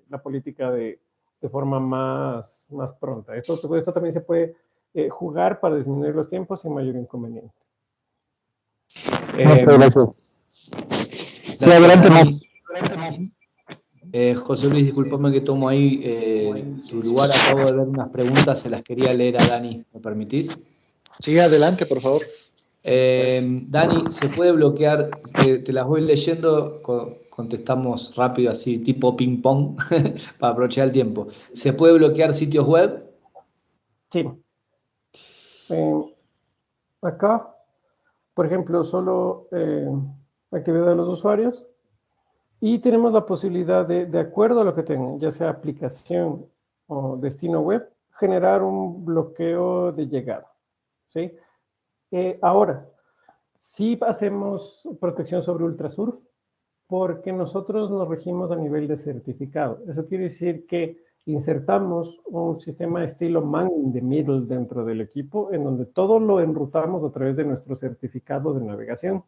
la política de forma más pronta. Esto también se puede jugar para disminuir los tiempos sin mayor inconveniente. Adelante, Max. José Luis, discúlpame que tomo ahí tu lugar. Acabo de ver unas preguntas, se las quería leer a Dani. ¿Me permitís? Sí, adelante, por favor. Dani, ¿se puede bloquear? Te las voy leyendo, contestamos rápido, así tipo ping pong, para aprovechar el tiempo. ¿Se puede bloquear sitios web? Sí. Acá, por ejemplo, solo actividad de los usuarios, y tenemos la posibilidad de acuerdo a lo que tengan, ya sea aplicación o destino web, generar un bloqueo de llegada, ¿sí? Ahora, sí hacemos protección sobre Ultrasurf porque nosotros nos regimos a nivel de certificado. Eso quiere decir que insertamos un sistema estilo man in the middle dentro del equipo, en donde todo lo enrutamos a través de nuestro certificado de navegación.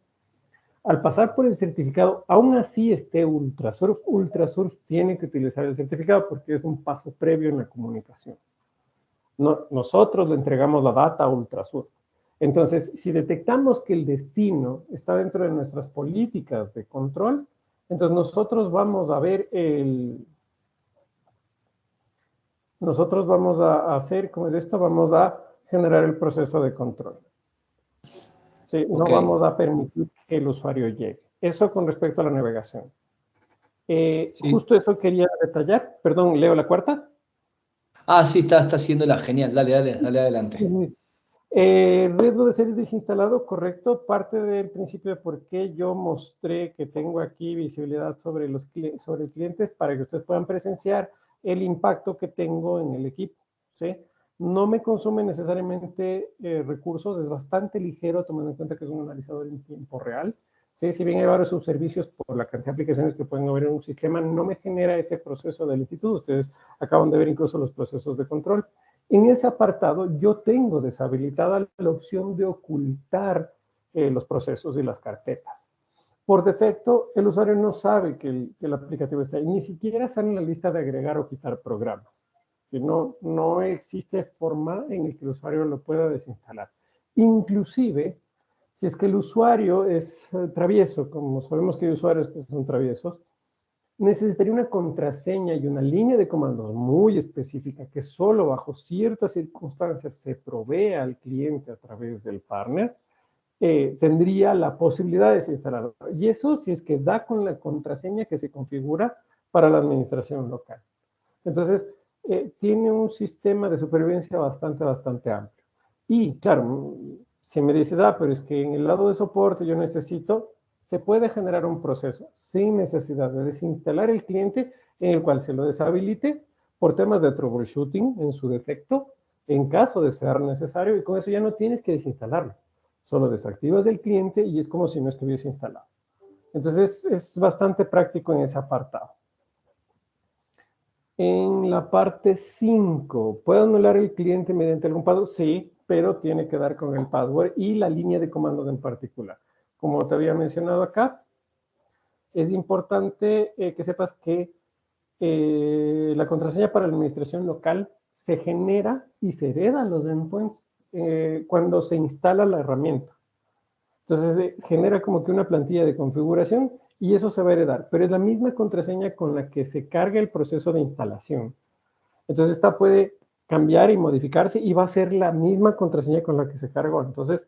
Al pasar por el certificado, aún así esté Ultrasurf, Ultrasurf tiene que utilizar el certificado porque es un paso previo en la comunicación. Nosotros le entregamos la data a Ultrasurf. Entonces, si detectamos que el destino está dentro de nuestras políticas de control, entonces nosotros vamos a ver nosotros vamos a hacer, como es esto, vamos a generar el proceso de control. Sí, no vamos a permitir que el usuario llegue. Eso con respecto a la navegación. Sí. Justo eso quería detallar. Perdón, leo la cuarta. Sí, está haciéndola. Genial. Dale adelante. Riesgo de ser desinstalado, correcto. Parte del principio de por qué yo mostré que tengo aquí visibilidad sobre clientes para que ustedes puedan presenciar el impacto que tengo en el equipo, ¿sí? No me consume necesariamente recursos, es bastante ligero tomando en cuenta que es un analizador en tiempo real. ¿Sí? Si bien hay varios subservicios por la cantidad de aplicaciones que pueden haber en un sistema, no me genera ese proceso de lentitud. Ustedes acaban de ver incluso los procesos de control. En ese apartado yo tengo deshabilitada la opción de ocultar los procesos y las carpetas. Por defecto, el usuario no sabe que el aplicativo está ahí, ni siquiera sale en la lista de agregar o quitar programas. No existe forma en la que el usuario lo pueda desinstalar. Inclusive, si es que el usuario es travieso, como sabemos que hay usuarios que son traviesos, necesitaría una contraseña y una línea de comandos muy específica que solo bajo ciertas circunstancias se provee al cliente a través del partner, tendría la posibilidad de desinstalarlo. Y eso si es que da con la contraseña que se configura para la administración local. Entonces, tiene un sistema de supervivencia bastante amplio. Y claro, si me dices, pero es que en el lado de soporte yo necesito, se puede generar un proceso sin necesidad de desinstalar el cliente en el cual se lo deshabilite por temas de troubleshooting en su defecto, en caso de ser necesario, y con eso ya no tienes que desinstalarlo. Solo desactivas el cliente y es como si no estuviese instalado. Entonces, es bastante práctico en ese apartado. En la parte 5, ¿puedo anular el cliente mediante algún password? Sí, pero tiene que dar con el password y la línea de comandos en particular. Como te había mencionado acá, es importante que sepas que la contraseña para la administración local se genera y se hereda a los endpoints cuando se instala la herramienta. Entonces, genera como que una plantilla de configuración y eso se va a heredar, pero es la misma contraseña con la que se carga el proceso de instalación. Entonces, esta puede cambiar y modificarse y va a ser la misma contraseña con la que se cargó. Entonces,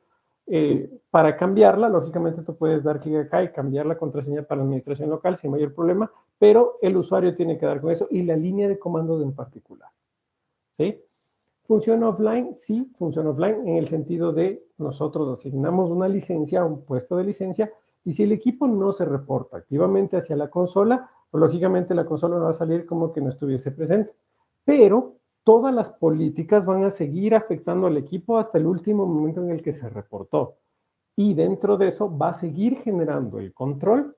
para cambiarla, lógicamente tú puedes dar clic acá y cambiar la contraseña para la administración local sin mayor problema, pero el usuario tiene que dar con eso y la línea de comandos en particular. ¿Sí? ¿Funciona offline? Sí, funciona offline en el sentido de nosotros asignamos una licencia, un puesto de licencia, y si el equipo no se reporta activamente hacia la consola, pues lógicamente la consola no va a salir como que no estuviese presente. Pero todas las políticas van a seguir afectando al equipo hasta el último momento en el que se reportó. Y dentro de eso va a seguir generando el control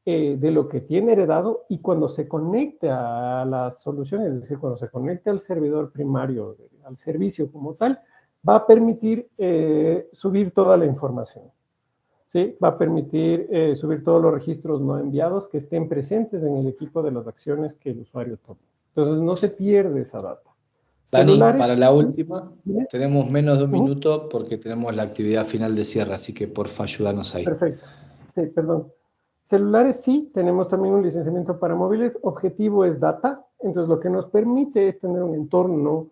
de lo que tiene heredado y cuando se conecte a las soluciones, es decir, cuando se conecte al servidor primario, al servicio como tal, va a permitir subir toda la información. ¿Sí? Va a permitir subir todos los registros no enviados que estén presentes en el equipo de las acciones que el usuario tome. Entonces, no se pierde esa data. Dani, Celulares, para la sí. última, tenemos menos de un minuto porque tenemos la actividad final de cierre, así que porfa, ayúdanos ahí. Perfecto. Sí, perdón. Celulares sí, tenemos también un licenciamiento para móviles. Objetivo es data. Entonces, lo que nos permite es tener un entorno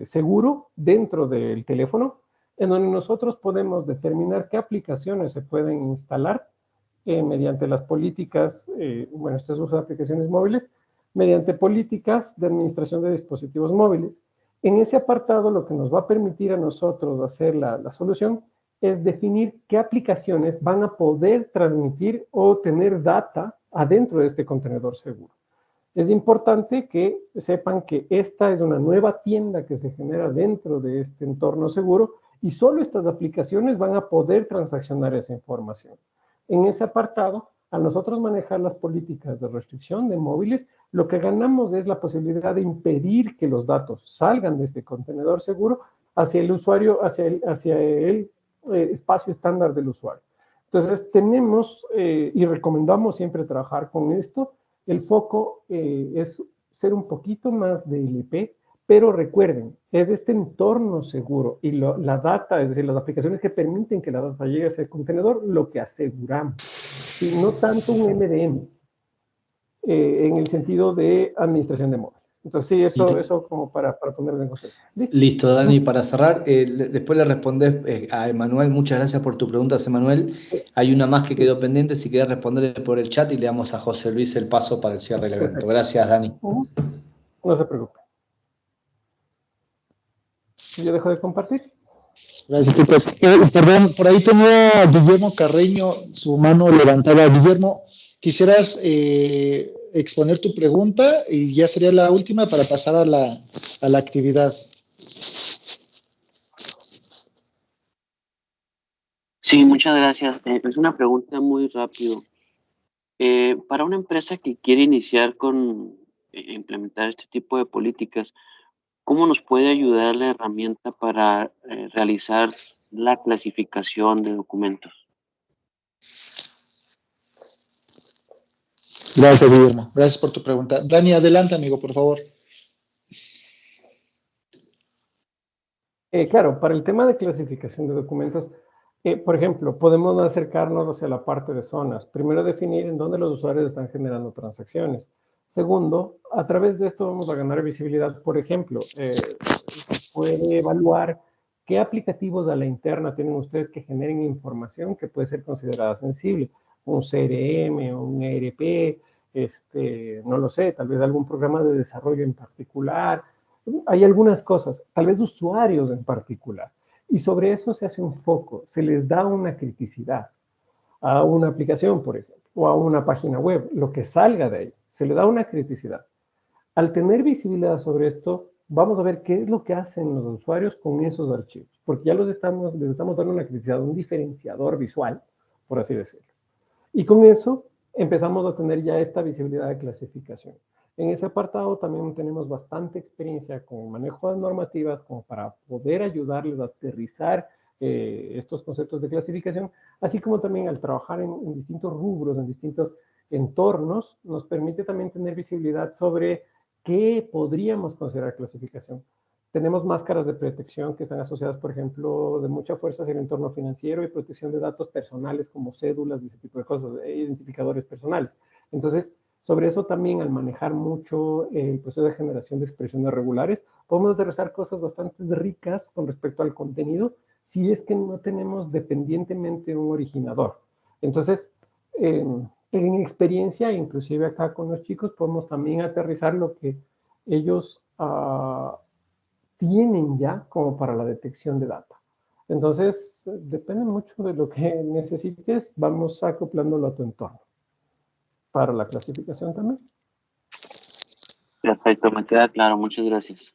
seguro dentro del teléfono, en donde nosotros podemos determinar qué aplicaciones se pueden instalar mediante las políticas, bueno, este es uso de aplicaciones móviles, mediante políticas de administración de dispositivos móviles. En ese apartado, lo que nos va a permitir a nosotros hacer la solución es definir qué aplicaciones van a poder transmitir o tener data adentro de este contenedor seguro. Es importante que sepan que esta es una nueva tienda que se genera dentro de este entorno seguro y solo estas aplicaciones van a poder transaccionar esa información. En ese apartado, a nosotros manejar las políticas de restricción de móviles, lo que ganamos es la posibilidad de impedir que los datos salgan de este contenedor seguro hacia el usuario, hacia el espacio estándar del usuario. Entonces, tenemos y recomendamos siempre trabajar con esto. El foco es ser un poquito más de LP, pero recuerden, es este entorno seguro y la data, es decir, las aplicaciones que permiten que la data llegue a ese contenedor, lo que aseguramos. Y no tanto un MDM en el sentido de administración de móviles. Entonces, sí, eso como para ponerles en contexto. Listo, Dani, para cerrar, después le respondes a Emanuel. Muchas gracias por tu pregunta, Emanuel. Hay una más que quedó pendiente, si querés responderle por el chat y le damos a José Luis el paso para el cierre del evento. Gracias, Dani. No se preocupe. ¿Yo dejo de compartir? Gracias, chicos. Perdón, por ahí tengo a Guillermo Carreño, su mano levantada. Guillermo, ¿quisieras exponer tu pregunta? Y ya sería la última para pasar a la actividad. Sí, muchas gracias. Es una pregunta muy rápido. Para una empresa que quiere iniciar con implementar este tipo de políticas, ¿cómo nos puede ayudar la herramienta para realizar la clasificación de documentos? Gracias, Guillermo. Gracias por tu pregunta. Dani, adelante, amigo, por favor. Claro, para el tema de clasificación de documentos, por ejemplo, podemos acercarnos hacia la parte de zonas. Primero, definir en dónde los usuarios están generando transacciones. Segundo, a través de esto vamos a ganar visibilidad. Por ejemplo, se puede evaluar qué aplicativos a la interna tienen ustedes que generen información que puede ser considerada sensible. Un CRM, un ERP, no lo sé, tal vez algún programa de desarrollo en particular. Hay algunas cosas, tal vez usuarios en particular. Y sobre eso se hace un foco, se les da una criticidad a una aplicación, por ejemplo, o a una página web, lo que salga de ahí, se le da una criticidad. Al tener visibilidad sobre esto, vamos a ver qué es lo que hacen los usuarios con esos archivos, porque ya les estamos dando una criticidad, un diferenciador visual, por así decirlo. Y con eso empezamos a tener ya esta visibilidad de clasificación. En ese apartado también tenemos bastante experiencia con el manejo de normativas como para poder ayudarles a aterrizar estos conceptos de clasificación, así como también al trabajar en distintos rubros, en distintos entornos, nos permite también tener visibilidad sobre qué podríamos considerar clasificación. Tenemos máscaras de protección que están asociadas, por ejemplo, de mucha fuerza hacia el entorno financiero y protección de datos personales como cédulas y ese tipo de cosas, identificadores personales. Entonces, sobre eso también, al manejar mucho el proceso de generación de expresiones regulares, podemos aterrizar cosas bastante ricas con respecto al contenido si es que no tenemos dependientemente un originador. Entonces, en experiencia, inclusive acá con los chicos, podemos también aterrizar lo que ellos tienen ya como para la detección de data. Entonces, depende mucho de lo que necesites, vamos acoplándolo a tu entorno. Para la clasificación también. Perfecto, me queda claro. Muchas gracias.